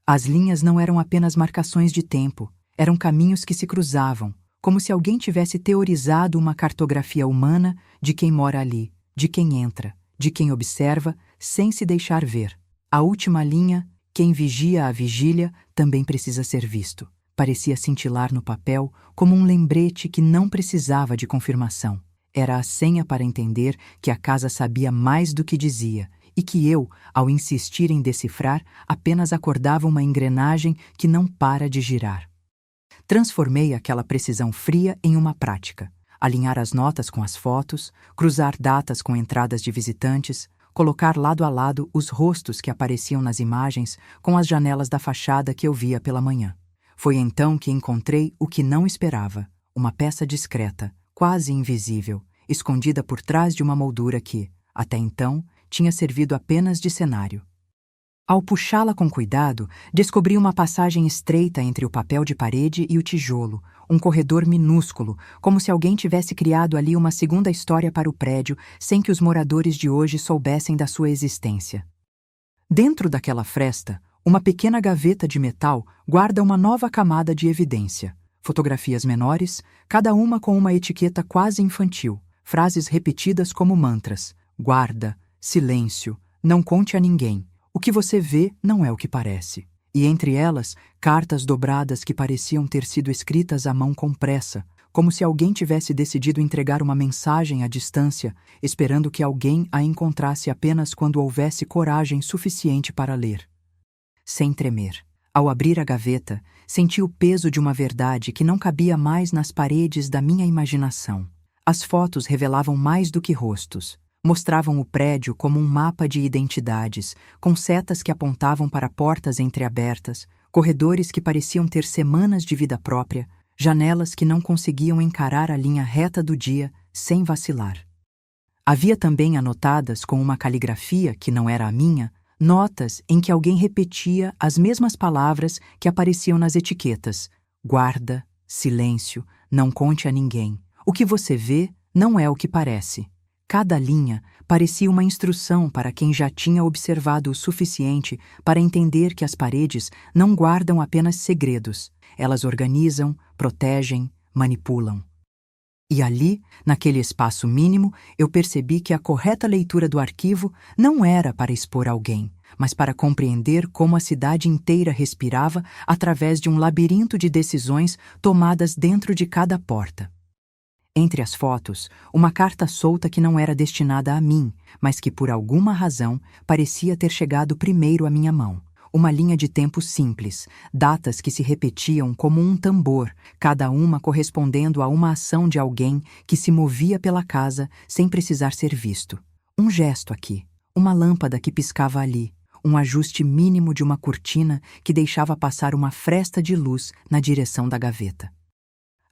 As linhas não eram apenas marcações de tempo, eram caminhos que se cruzavam, como se alguém tivesse teorizado uma cartografia humana de quem mora ali, de quem entra, de quem observa, sem se deixar ver. A última linha, quem vigia a vigília, também precisa ser visto. Parecia cintilar no papel como um lembrete que não precisava de confirmação. Era a senha para entender que a casa sabia mais do que dizia, e que eu, ao insistir em decifrar, apenas acordava uma engrenagem que não para de girar. Transformei aquela precisão fria em uma prática. Alinhar as notas com as fotos, cruzar datas com entradas de visitantes, colocar lado a lado os rostos que apareciam nas imagens com as janelas da fachada que eu via pela manhã. Foi então que encontrei o que não esperava, uma peça discreta, quase invisível, escondida por trás de uma moldura que, até então, tinha servido apenas de cenário. Ao puxá-la com cuidado, descobri uma passagem estreita entre o papel de parede e o tijolo, um corredor minúsculo, como se alguém tivesse criado ali uma segunda história para o prédio sem que os moradores de hoje soubessem da sua existência. Dentro daquela fresta, uma pequena gaveta de metal guarda uma nova camada de evidência. Fotografias menores, cada uma com uma etiqueta quase infantil, frases repetidas como mantras: guarda, silêncio, não conte a ninguém. O que você vê não é o que parece. E entre elas, cartas dobradas que pareciam ter sido escritas à mão com pressa, como se alguém tivesse decidido entregar uma mensagem à distância, esperando que alguém a encontrasse apenas quando houvesse coragem suficiente para ler. Sem tremer. Ao abrir a gaveta, senti o peso de uma verdade que não cabia mais nas paredes da minha imaginação. As fotos revelavam mais do que rostos. Mostravam o prédio como um mapa de identidades, com setas que apontavam para portas entreabertas, corredores que pareciam ter semanas de vida própria, janelas que não conseguiam encarar a linha reta do dia sem vacilar. Havia também anotadas com uma caligrafia que não era a minha, notas em que alguém repetia as mesmas palavras que apareciam nas etiquetas: guarda, silêncio, não conte a ninguém. O que você vê não é o que parece. Cada linha parecia uma instrução para quem já tinha observado o suficiente para entender que as paredes não guardam apenas segredos, elas organizam, protegem, manipulam. E ali, naquele espaço mínimo, eu percebi que a correta leitura do arquivo não era para expor alguém, mas para compreender como a cidade inteira respirava através de um labirinto de decisões tomadas dentro de cada porta. Entre as fotos, uma carta solta que não era destinada a mim, mas que por alguma razão parecia ter chegado primeiro à minha mão. Uma linha de tempo simples, datas que se repetiam como um tambor, cada uma correspondendo a uma ação de alguém que se movia pela casa sem precisar ser visto. Um gesto aqui, uma lâmpada que piscava ali, um ajuste mínimo de uma cortina que deixava passar uma fresta de luz na direção da gaveta.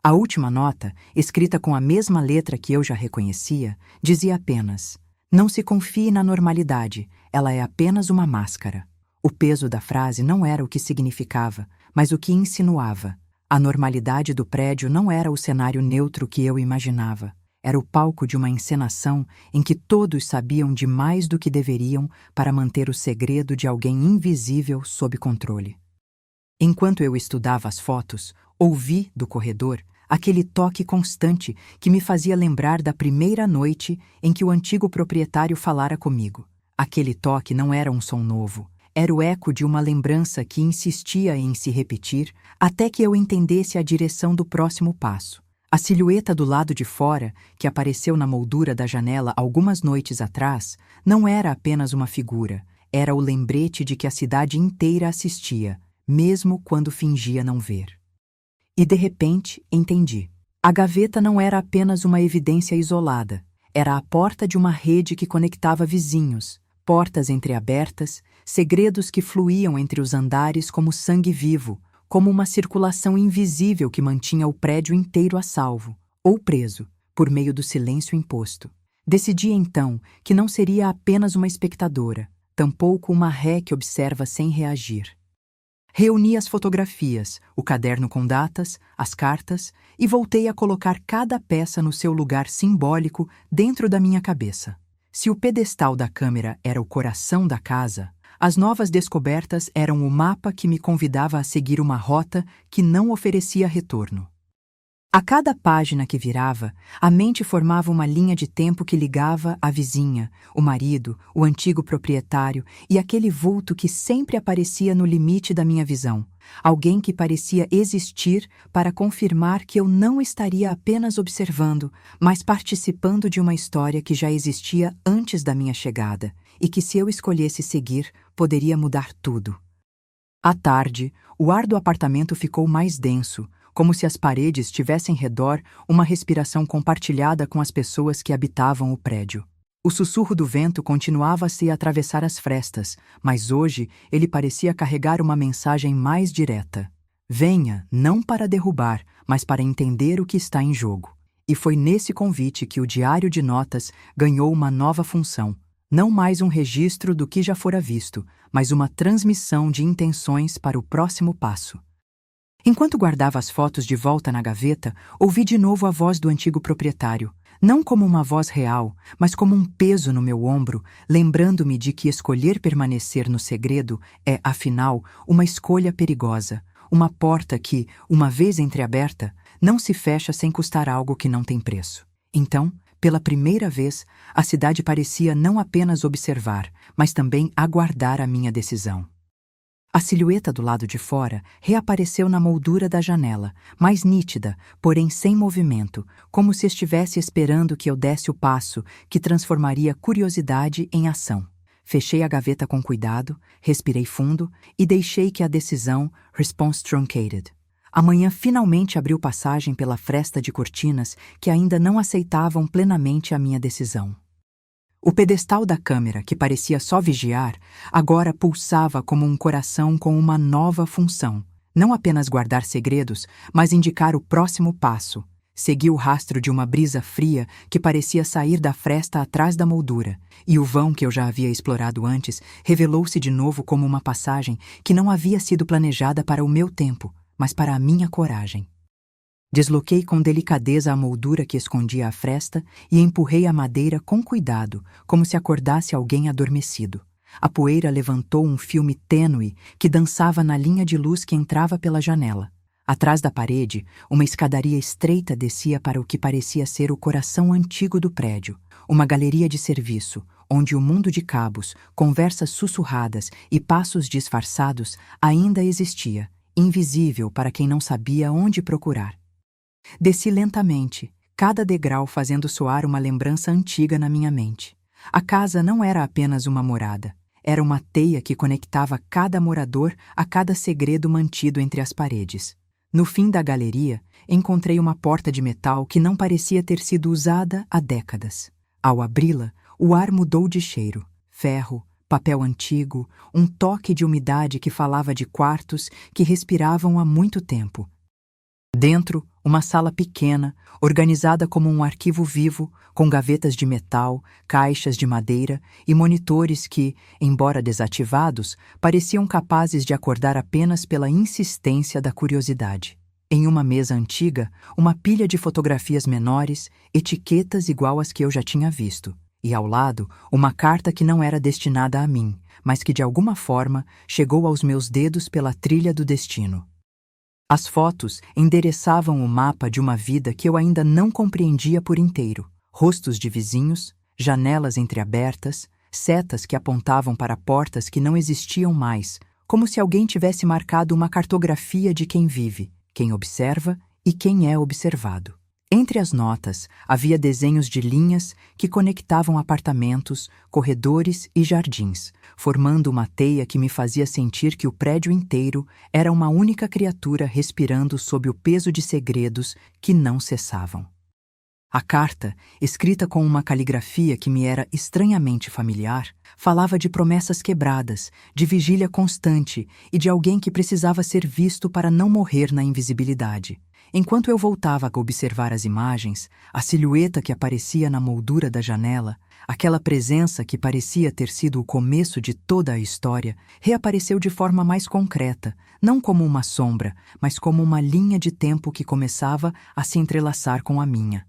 A última nota, escrita com a mesma letra que eu já reconhecia, dizia apenas: não se confie na normalidade, ela é apenas uma máscara. O peso da frase não era o que significava, mas o que insinuava. A normalidade do prédio não era o cenário neutro que eu imaginava. Era o palco de uma encenação em que todos sabiam de mais do que deveriam para manter o segredo de alguém invisível sob controle. Enquanto eu estudava as fotos, ouvi, do corredor, aquele toque constante que me fazia lembrar da primeira noite em que o antigo proprietário falara comigo. Aquele toque não era um som novo, era o eco de uma lembrança que insistia em se repetir até que eu entendesse a direção do próximo passo. A silhueta do lado de fora, que apareceu na moldura da janela algumas noites atrás, não era apenas uma figura, era o lembrete de que a cidade inteira assistia, mesmo quando fingia não ver. E de repente, entendi. A gaveta não era apenas uma evidência isolada, era a porta de uma rede que conectava vizinhos, portas entreabertas, segredos que fluíam entre os andares como sangue vivo, como uma circulação invisível que mantinha o prédio inteiro a salvo, ou preso, por meio do silêncio imposto. Decidi então que não seria apenas uma espectadora, tampouco uma ré que observa sem reagir. Reuni as fotografias, o caderno com datas, as cartas e voltei a colocar cada peça no seu lugar simbólico dentro da minha cabeça. Se o pedestal da câmera era o coração da casa, as novas descobertas eram o mapa que me convidava a seguir uma rota que não oferecia retorno. A cada página que virava, a mente formava uma linha de tempo que ligava a vizinha, o marido, o antigo proprietário e aquele vulto que sempre aparecia no limite da minha visão. Alguém que parecia existir para confirmar que eu não estaria apenas observando, mas participando de uma história que já existia antes da minha chegada e que, se eu escolhesse seguir, poderia mudar tudo. À tarde, o ar do apartamento ficou mais denso, como se as paredes tivessem redor uma respiração compartilhada com as pessoas que habitavam o prédio. O sussurro do vento continuava a se atravessar as frestas, mas hoje ele parecia carregar uma mensagem mais direta. Venha, não para derrubar, mas para entender o que está em jogo. E foi nesse convite que o diário de notas ganhou uma nova função. Não mais um registro do que já fora visto, mas uma transmissão de intenções para o próximo passo. Enquanto guardava as fotos de volta na gaveta, ouvi de novo a voz do antigo proprietário, não como uma voz real, mas como um peso no meu ombro, lembrando-me de que escolher permanecer no segredo é, afinal, uma escolha perigosa, uma porta que, uma vez entreaberta, não se fecha sem custar algo que não tem preço. Então, pela primeira vez, a cidade parecia não apenas observar, mas também aguardar a minha decisão. A silhueta do lado de fora reapareceu na moldura da janela, mais nítida, porém sem movimento, como se estivesse esperando que eu desse o passo que transformaria curiosidade em ação. Fechei a gaveta com cuidado, respirei fundo e deixei que a decisão response truncated. A manhã finalmente abriu passagem pela fresta de cortinas que ainda não aceitavam plenamente a minha decisão. O pedestal da câmera, que parecia só vigiar, agora pulsava como um coração com uma nova função. Não apenas guardar segredos, mas indicar o próximo passo. Segui o rastro de uma brisa fria que parecia sair da fresta atrás da moldura, e o vão que eu já havia explorado antes revelou-se de novo como uma passagem que não havia sido planejada para o meu tempo, mas para a minha coragem. Desloquei com delicadeza a moldura que escondia a fresta e empurrei a madeira com cuidado, como se acordasse alguém adormecido. A poeira levantou um filme tênue que dançava na linha de luz que entrava pela janela. Atrás da parede, uma escadaria estreita descia para o que parecia ser o coração antigo do prédio, uma galeria de serviço, onde o mundo de cabos, conversas sussurradas e passos disfarçados ainda existia, invisível para quem não sabia onde procurar. Desci lentamente, cada degrau fazendo soar uma lembrança antiga na minha mente. A casa não era apenas uma morada, era uma teia que conectava cada morador a cada segredo mantido entre as paredes. No fim da galeria, encontrei uma porta de metal que não parecia ter sido usada há décadas. Ao abri-la, o ar mudou de cheiro. Ferro, papel antigo, um toque de umidade que falava de quartos que respiravam há muito tempo. Dentro, uma sala pequena, organizada como um arquivo vivo, com gavetas de metal, caixas de madeira e monitores que, embora desativados, pareciam capazes de acordar apenas pela insistência da curiosidade. Em uma mesa antiga, uma pilha de fotografias menores, etiquetas igual às que eu já tinha visto, e ao lado, uma carta que não era destinada a mim, mas que de alguma forma chegou aos meus dedos pela trilha do destino. As fotos endereçavam o mapa de uma vida que eu ainda não compreendia por inteiro. Rostos de vizinhos, janelas entreabertas, setas que apontavam para portas que não existiam mais, como se alguém tivesse marcado uma cartografia de quem vive, quem observa e quem é observado. Entre as notas, havia desenhos de linhas que conectavam apartamentos, corredores e jardins, formando uma teia que me fazia sentir que o prédio inteiro era uma única criatura respirando sob o peso de segredos que não cessavam. A carta, escrita com uma caligrafia que me era estranhamente familiar, falava de promessas quebradas, de vigília constante e de alguém que precisava ser visto para não morrer na invisibilidade. Enquanto eu voltava a observar as imagens, a silhueta que aparecia na moldura da janela, aquela presença que parecia ter sido o começo de toda a história, reapareceu de forma mais concreta, não como uma sombra, mas como uma linha de tempo que começava a se entrelaçar com a minha.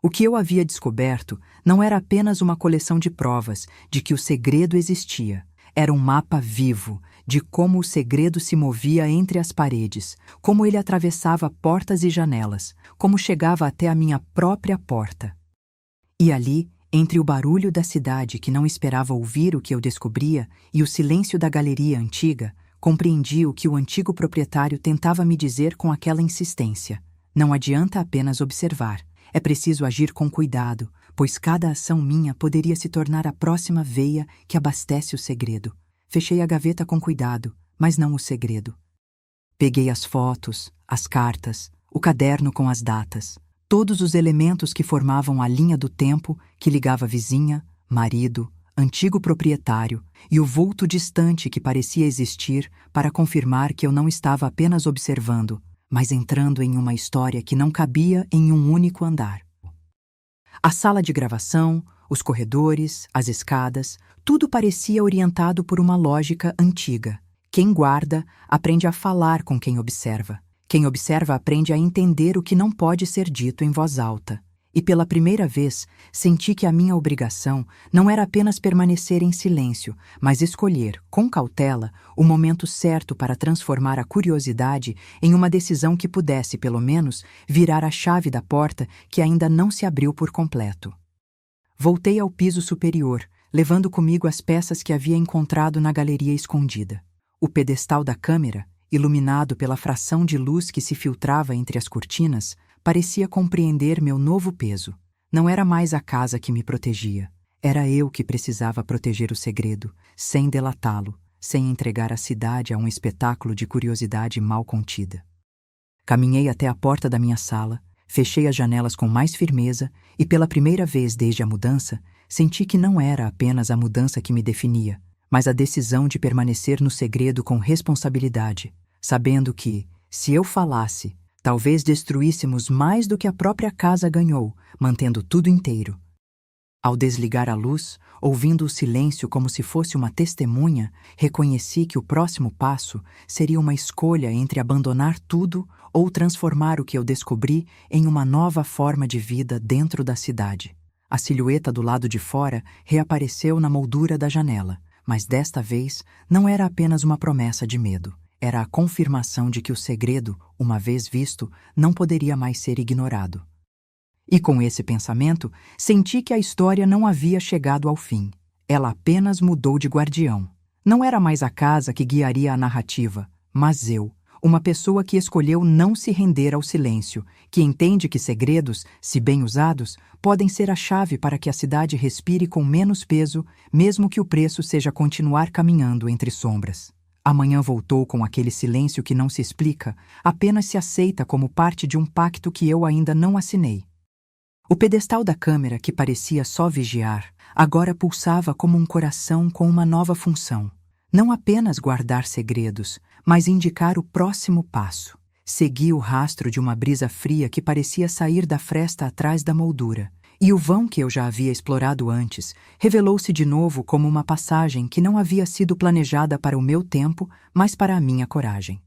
O que eu havia descoberto não era apenas uma coleção de provas de que o segredo existia. Era um mapa vivo de como o segredo se movia entre as paredes, como ele atravessava portas e janelas, como chegava até a minha própria porta. E ali, entre o barulho da cidade que não esperava ouvir o que eu descobria e o silêncio da galeria antiga, compreendi o que o antigo proprietário tentava me dizer com aquela insistência. Não adianta apenas observar. É preciso agir com cuidado, pois cada ação minha poderia se tornar a próxima veia que abastece o segredo. Fechei a gaveta com cuidado, mas não o segredo. Peguei as fotos, as cartas, o caderno com as datas, todos os elementos que formavam a linha do tempo que ligava vizinha, marido, antigo proprietário e o vulto distante que parecia existir para confirmar que eu não estava apenas observando, mas entrando em uma história que não cabia em um único andar. A sala de gravação, os corredores, as escadas, tudo parecia orientado por uma lógica antiga. Quem guarda, aprende a falar com quem observa. Quem observa aprende a entender o que não pode ser dito em voz alta. E pela primeira vez, senti que a minha obrigação não era apenas permanecer em silêncio, mas escolher, com cautela, o momento certo para transformar a curiosidade em uma decisão que pudesse, pelo menos, virar a chave da porta que ainda não se abriu por completo. Voltei ao piso superior, levando comigo as peças que havia encontrado na galeria escondida. O pedestal da câmera, iluminado pela fração de luz que se filtrava entre as cortinas, parecia compreender meu novo peso. Não era mais a casa que me protegia. Era eu que precisava proteger o segredo, sem delatá-lo, sem entregar a cidade a um espetáculo de curiosidade mal contida. Caminhei até a porta da minha sala, fechei as janelas com mais firmeza e, pela primeira vez desde a mudança, senti que não era apenas a mudança que me definia, mas a decisão de permanecer no segredo com responsabilidade, sabendo que, se eu falasse, talvez destruíssemos mais do que a própria casa ganhou, mantendo tudo inteiro. Ao desligar a luz, ouvindo o silêncio como se fosse uma testemunha, reconheci que o próximo passo seria uma escolha entre abandonar tudo ou transformar o que eu descobri em uma nova forma de vida dentro da cidade. A silhueta do lado de fora reapareceu na moldura da janela, mas desta vez não era apenas uma promessa de medo. Era a confirmação de que o segredo, uma vez visto, não poderia mais ser ignorado. E com esse pensamento, senti que a história não havia chegado ao fim. Ela apenas mudou de guardião. Não era mais a casa que guiaria a narrativa, mas eu, uma pessoa que escolheu não se render ao silêncio, que entende que segredos, se bem usados, podem ser a chave para que a cidade respire com menos peso, mesmo que o preço seja continuar caminhando entre sombras. Amanhã voltou com aquele silêncio que não se explica, apenas se aceita como parte de um pacto que eu ainda não assinei. O pedestal da câmera, que parecia só vigiar, agora pulsava como um coração com uma nova função. Não apenas guardar segredos, mas indicar o próximo passo. Segui o rastro de uma brisa fria que parecia sair da fresta atrás da moldura. E o vão que eu já havia explorado antes revelou-se de novo como uma passagem que não havia sido planejada para o meu tempo, mas para a minha coragem.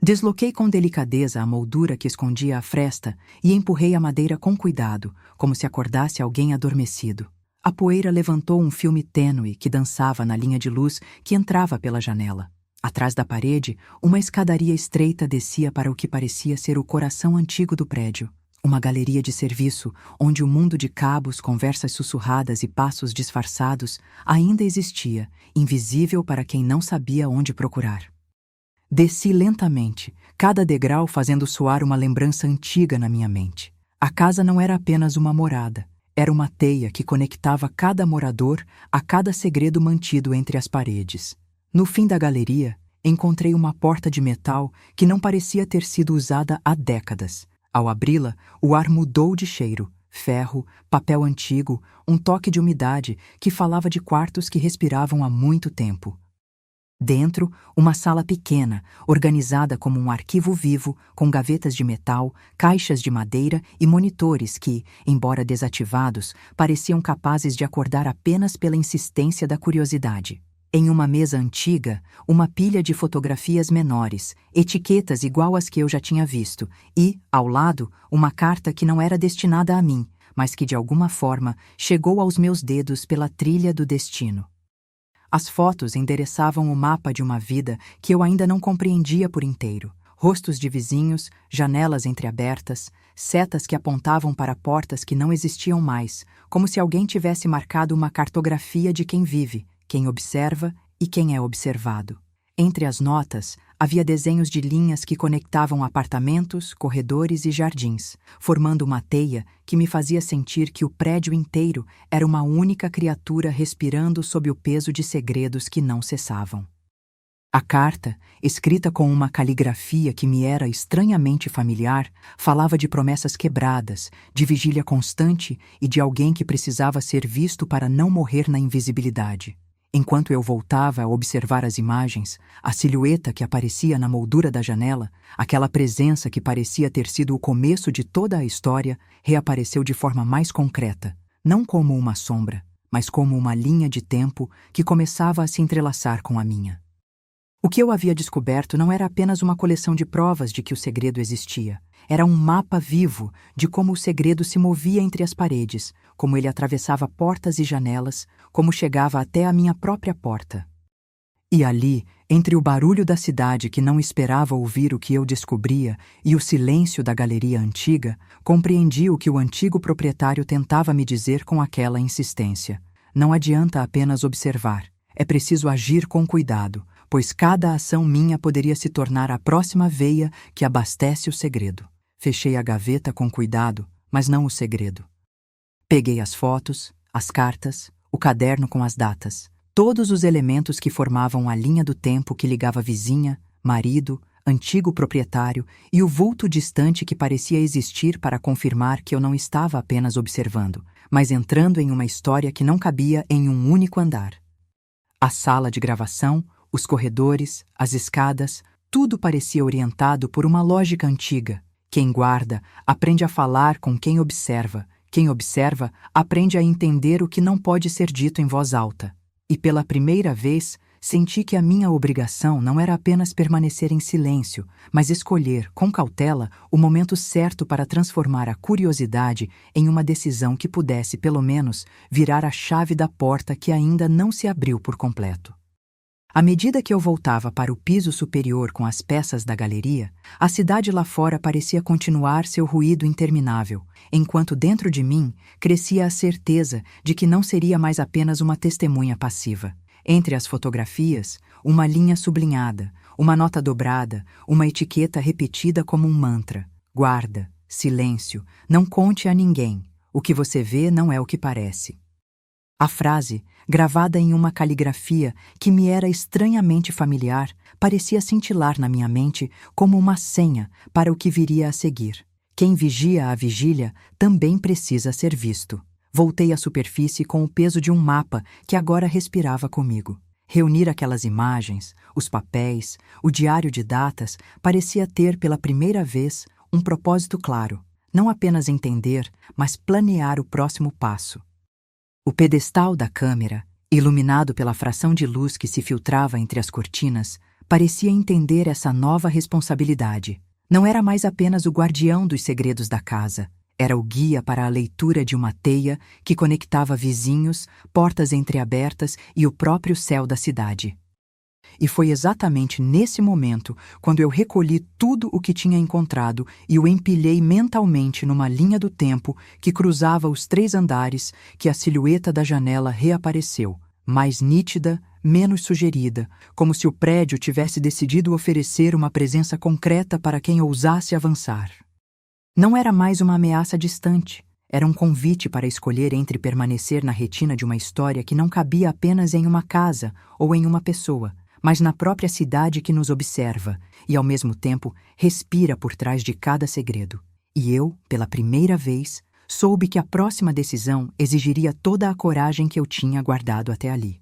Desloquei com delicadeza a moldura que escondia a fresta e empurrei a madeira com cuidado, como se acordasse alguém adormecido. A poeira levantou um filme tênue que dançava na linha de luz que entrava pela janela. Atrás da parede, uma escadaria estreita descia para o que parecia ser o coração antigo do prédio. Uma galeria de serviço, onde o mundo de cabos, conversas sussurradas e passos disfarçados ainda existia, invisível para quem não sabia onde procurar. Desci lentamente, cada degrau fazendo soar uma lembrança antiga na minha mente. A casa não era apenas uma morada, era uma teia que conectava cada morador a cada segredo mantido entre as paredes. No fim da galeria, encontrei uma porta de metal que não parecia ter sido usada há décadas. Ao abri-la, o ar mudou de cheiro: ferro, papel antigo, um toque de umidade que falava de quartos que respiravam há muito tempo. Dentro, uma sala pequena, organizada como um arquivo vivo, com gavetas de metal, caixas de madeira e monitores que, embora desativados, pareciam capazes de acordar apenas pela insistência da curiosidade. Em uma mesa antiga, uma pilha de fotografias menores, etiquetas igual às que eu já tinha visto, e, ao lado, uma carta que não era destinada a mim, mas que de alguma forma chegou aos meus dedos pela trilha do destino. As fotos endereçavam o mapa de uma vida que eu ainda não compreendia por inteiro. Rostos de vizinhos, janelas entreabertas, setas que apontavam para portas que não existiam mais, como se alguém tivesse marcado uma cartografia de quem vive, quem observa e quem é observado. Entre as notas, havia desenhos de linhas que conectavam apartamentos, corredores e jardins, formando uma teia que me fazia sentir que o prédio inteiro era uma única criatura respirando sob o peso de segredos que não cessavam. A carta, escrita com uma caligrafia que me era estranhamente familiar, falava de promessas quebradas, de vigília constante e de alguém que precisava ser visto para não morrer na invisibilidade. Enquanto eu voltava a observar as imagens, a silhueta que aparecia na moldura da janela, aquela presença que parecia ter sido o começo de toda a história, reapareceu de forma mais concreta, não como uma sombra, mas como uma linha de tempo que começava a se entrelaçar com a minha. O que eu havia descoberto não era apenas uma coleção de provas de que o segredo existia. Era um mapa vivo de como o segredo se movia entre as paredes, como ele atravessava portas e janelas, como chegava até a minha própria porta. E ali, entre o barulho da cidade que não esperava ouvir o que eu descobria e o silêncio da galeria antiga, compreendi o que o antigo proprietário tentava me dizer com aquela insistência. Não adianta apenas observar, é preciso agir com cuidado, pois cada ação minha poderia se tornar a próxima veia que abastece o segredo. Fechei a gaveta com cuidado, mas não o segredo. Peguei as fotos, as cartas, o caderno com as datas, todos os elementos que formavam a linha do tempo que ligava vizinha, marido, antigo proprietário e o vulto distante que parecia existir para confirmar que eu não estava apenas observando, mas entrando em uma história que não cabia em um único andar. A sala de gravação, os corredores, as escadas, tudo parecia orientado por uma lógica antiga. Quem guarda aprende a falar com quem observa aprende a entender o que não pode ser dito em voz alta. E pela primeira vez, senti que a minha obrigação não era apenas permanecer em silêncio, mas escolher, com cautela, o momento certo para transformar a curiosidade em uma decisão que pudesse, pelo menos, virar a chave da porta que ainda não se abriu por completo. À medida que eu voltava para o piso superior com as peças da galeria, a cidade lá fora parecia continuar seu ruído interminável, enquanto dentro de mim crescia a certeza de que não seria mais apenas uma testemunha passiva. Entre as fotografias, uma linha sublinhada, uma nota dobrada, uma etiqueta repetida como um mantra. Guarda, silêncio, não conte a ninguém. O que você vê não é o que parece. A frase, gravada em uma caligrafia que me era estranhamente familiar, parecia cintilar na minha mente como uma senha para o que viria a seguir. Quem vigia a vigília também precisa ser visto. Voltei à superfície com o peso de um mapa que agora respirava comigo. Reunir aquelas imagens, os papéis, o diário de datas, parecia ter pela primeira vez um propósito claro. Não apenas entender, mas planear o próximo passo. O pedestal da câmera, iluminado pela fração de luz que se filtrava entre as cortinas, parecia entender essa nova responsabilidade. Não era mais apenas o guardião dos segredos da casa, era o guia para a leitura de uma teia que conectava vizinhos, portas entreabertas e o próprio céu da cidade. E foi exatamente nesse momento quando eu recolhi tudo o que tinha encontrado e o empilhei mentalmente numa linha do tempo que cruzava os 3 andares que a silhueta da janela reapareceu, mais nítida, menos sugerida, como se o prédio tivesse decidido oferecer uma presença concreta para quem ousasse avançar. Não era mais uma ameaça distante. Era um convite para escolher entre permanecer na retina de uma história que não cabia apenas em uma casa ou em uma pessoa, mas na própria cidade que nos observa e, ao mesmo tempo, respira por trás de cada segredo. E eu, pela primeira vez, soube que a próxima decisão exigiria toda a coragem que eu tinha guardado até ali.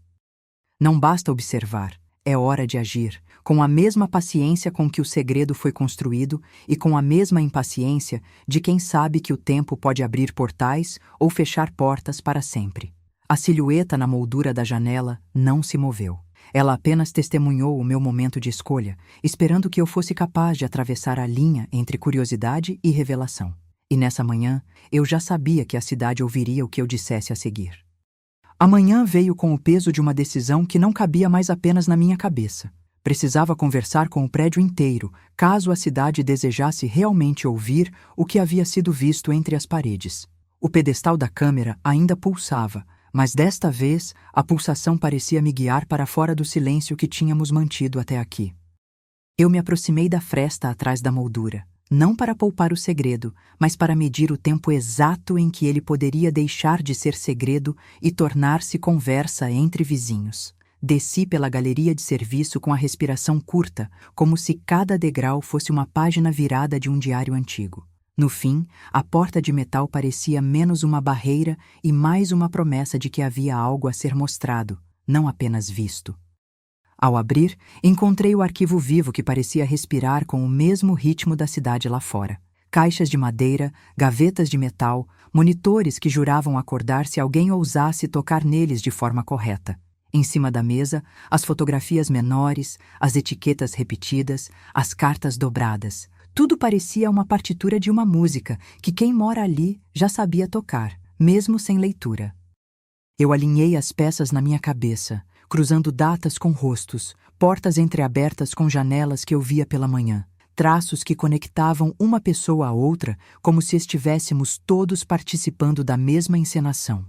Não basta observar, é hora de agir, com a mesma paciência com que o segredo foi construído e com a mesma impaciência de quem sabe que o tempo pode abrir portais ou fechar portas para sempre. A silhueta na moldura da janela não se moveu. Ela apenas testemunhou o meu momento de escolha, esperando que eu fosse capaz de atravessar a linha entre curiosidade e revelação. E nessa manhã, eu já sabia que a cidade ouviria o que eu dissesse a seguir. Amanhã veio com o peso de uma decisão que não cabia mais apenas na minha cabeça. Precisava conversar com o prédio inteiro, caso a cidade desejasse realmente ouvir o que havia sido visto entre as paredes. O pedestal da câmera ainda pulsava, mas desta vez a pulsação parecia me guiar para fora do silêncio que tínhamos mantido até aqui. Eu me aproximei da fresta atrás da moldura, não para poupar o segredo, mas para medir o tempo exato em que ele poderia deixar de ser segredo e tornar-se conversa entre vizinhos. Desci pela galeria de serviço com a respiração curta, como se cada degrau fosse uma página virada de um diário antigo. No fim, a porta de metal parecia menos uma barreira e mais uma promessa de que havia algo a ser mostrado, não apenas visto. Ao abrir, encontrei o arquivo vivo que parecia respirar com o mesmo ritmo da cidade lá fora. Caixas de madeira, gavetas de metal, monitores que juravam acordar se alguém ousasse tocar neles de forma correta. Em cima da mesa, as fotografias menores, as etiquetas repetidas, as cartas dobradas. Tudo parecia uma partitura de uma música que quem mora ali já sabia tocar, mesmo sem leitura. Eu alinhei as peças na minha cabeça, cruzando datas com rostos, portas entreabertas com janelas que eu via pela manhã, traços que conectavam uma pessoa a outra como se estivéssemos todos participando da mesma encenação.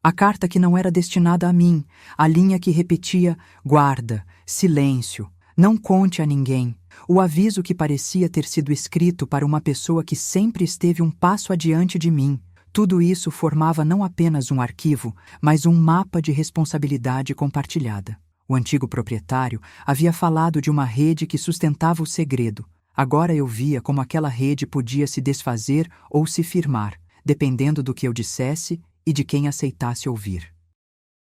A carta que não era destinada a mim, a linha que repetia guarda, silêncio, não conte a ninguém, o aviso que parecia ter sido escrito para uma pessoa que sempre esteve um passo adiante de mim. Tudo isso formava não apenas um arquivo, mas um mapa de responsabilidade compartilhada. O antigo proprietário havia falado de uma rede que sustentava o segredo. Agora eu via como aquela rede podia se desfazer ou se firmar, dependendo do que eu dissesse e de quem aceitasse ouvir.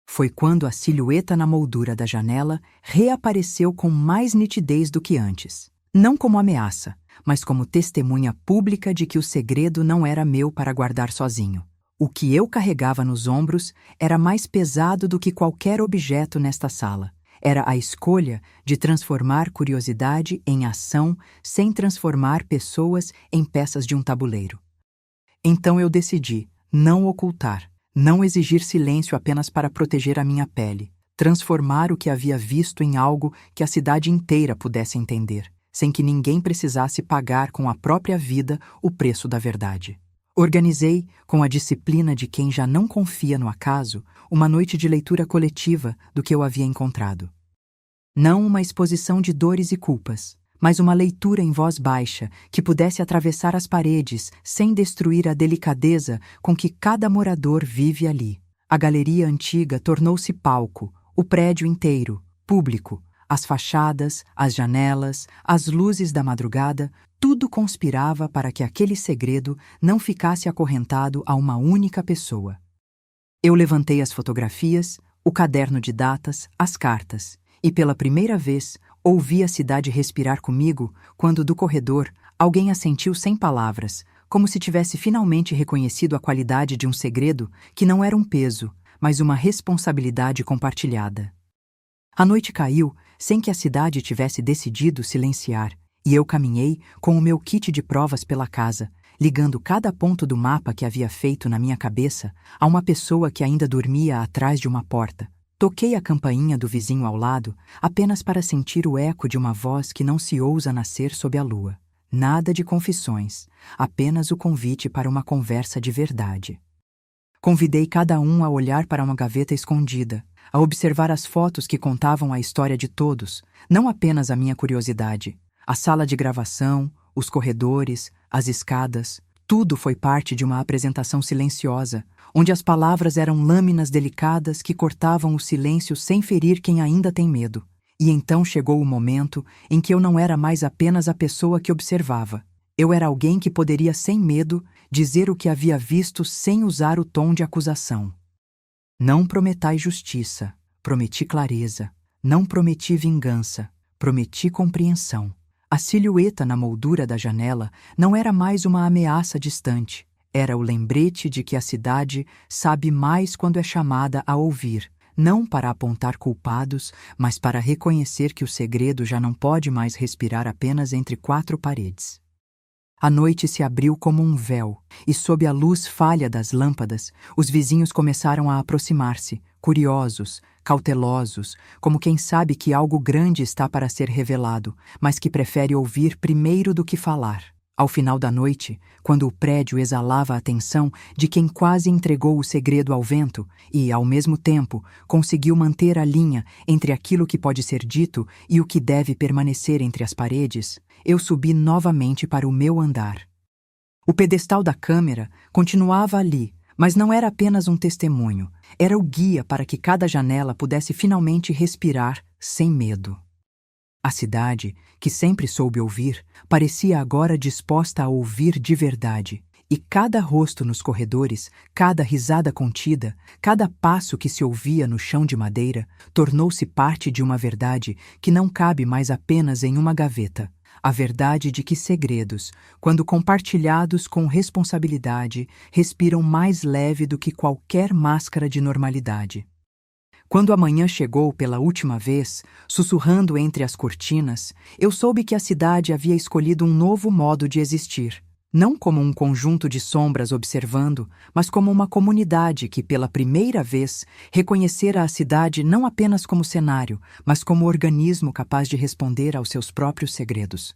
Foi quando a silhueta na moldura da janela reapareceu com mais nitidez do que antes. Não como ameaça, mas como testemunha pública de que o segredo não era meu para guardar sozinho. O que eu carregava nos ombros era mais pesado do que qualquer objeto nesta sala. Era a escolha de transformar curiosidade em ação sem transformar pessoas em peças de um tabuleiro. Então eu decidi não ocultar, não exigir silêncio apenas para proteger a minha pele, transformar o que havia visto em algo que a cidade inteira pudesse entender, sem que ninguém precisasse pagar com a própria vida o preço da verdade. Organizei, com a disciplina de quem já não confia no acaso, uma noite de leitura coletiva do que eu havia encontrado. Não uma exposição de dores e culpas, mas uma leitura em voz baixa que pudesse atravessar as paredes sem destruir a delicadeza com que cada morador vive ali. A galeria antiga tornou-se palco, o prédio inteiro, público, as fachadas, as janelas, as luzes da madrugada, tudo conspirava para que aquele segredo não ficasse acorrentado a uma única pessoa. Eu levantei as fotografias, o caderno de datas, as cartas, e pela primeira vez ouvi a cidade respirar comigo quando do corredor alguém assentiu sem palavras, como se tivesse finalmente reconhecido a qualidade de um segredo que não era um peso, mas uma responsabilidade compartilhada. A noite caiu sem que a cidade tivesse decidido silenciar, e eu caminhei com o meu kit de provas pela casa, ligando cada ponto do mapa que havia feito na minha cabeça a uma pessoa que ainda dormia atrás de uma porta. Toquei a campainha do vizinho ao lado apenas para sentir o eco de uma voz que não se ousa nascer sob a lua. Nada de confissões, apenas o convite para uma conversa de verdade. Convidei cada um a olhar para uma gaveta escondida, a observar as fotos que contavam a história de todos, não apenas a minha curiosidade. A sala de gravação, os corredores, as escadas, tudo foi parte de uma apresentação silenciosa, onde as palavras eram lâminas delicadas que cortavam o silêncio sem ferir quem ainda tem medo. E então chegou o momento em que eu não era mais apenas a pessoa que observava. Eu era alguém que poderia, sem medo, dizer o que havia visto sem usar o tom de acusação. Não prometai justiça, prometi clareza. Não prometi vingança, prometi compreensão. A silhueta na moldura da janela não era mais uma ameaça distante. Era o lembrete de que a cidade sabe mais quando é chamada a ouvir, não para apontar culpados, mas para reconhecer que o segredo já não pode mais respirar apenas entre quatro paredes. A noite se abriu como um véu, e sob a luz falha das lâmpadas, os vizinhos começaram a aproximar-se, curiosos, cautelosos, como quem sabe que algo grande está para ser revelado, mas que prefere ouvir primeiro do que falar. Ao final da noite, quando o prédio exalava a tensão de quem quase entregou o segredo ao vento e, ao mesmo tempo, conseguiu manter a linha entre aquilo que pode ser dito e o que deve permanecer entre as paredes, eu subi novamente para o meu andar. O pedestal da câmera continuava ali, mas não era apenas um testemunho, era o guia para que cada janela pudesse finalmente respirar sem medo. A cidade, que sempre soube ouvir, parecia agora disposta a ouvir de verdade, e cada rosto nos corredores, cada risada contida, cada passo que se ouvia no chão de madeira, tornou-se parte de uma verdade que não cabe mais apenas em uma gaveta. A verdade de que segredos, quando compartilhados com responsabilidade, respiram mais leve do que qualquer máscara de normalidade. Quando a manhã chegou pela última vez, sussurrando entre as cortinas, eu soube que a cidade havia escolhido um novo modo de existir. Não como um conjunto de sombras observando, mas como uma comunidade que, pela primeira vez, reconhecera a cidade não apenas como cenário, mas como organismo capaz de responder aos seus próprios segredos.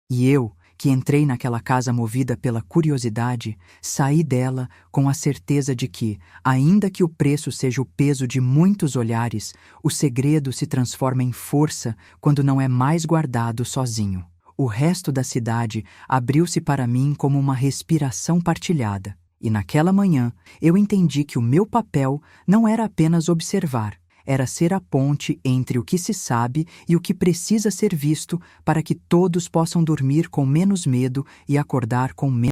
E eu, que entrei naquela casa movida pela curiosidade, saí dela com a certeza de que, ainda que o preço seja o peso de muitos olhares, o segredo se transforma em força quando não é mais guardado sozinho. O resto da cidade abriu-se para mim como uma respiração partilhada, e naquela manhã eu entendi que o meu papel não era apenas observar, era ser a ponte entre o que se sabe e o que precisa ser visto para que todos possam dormir com menos medo e acordar com menos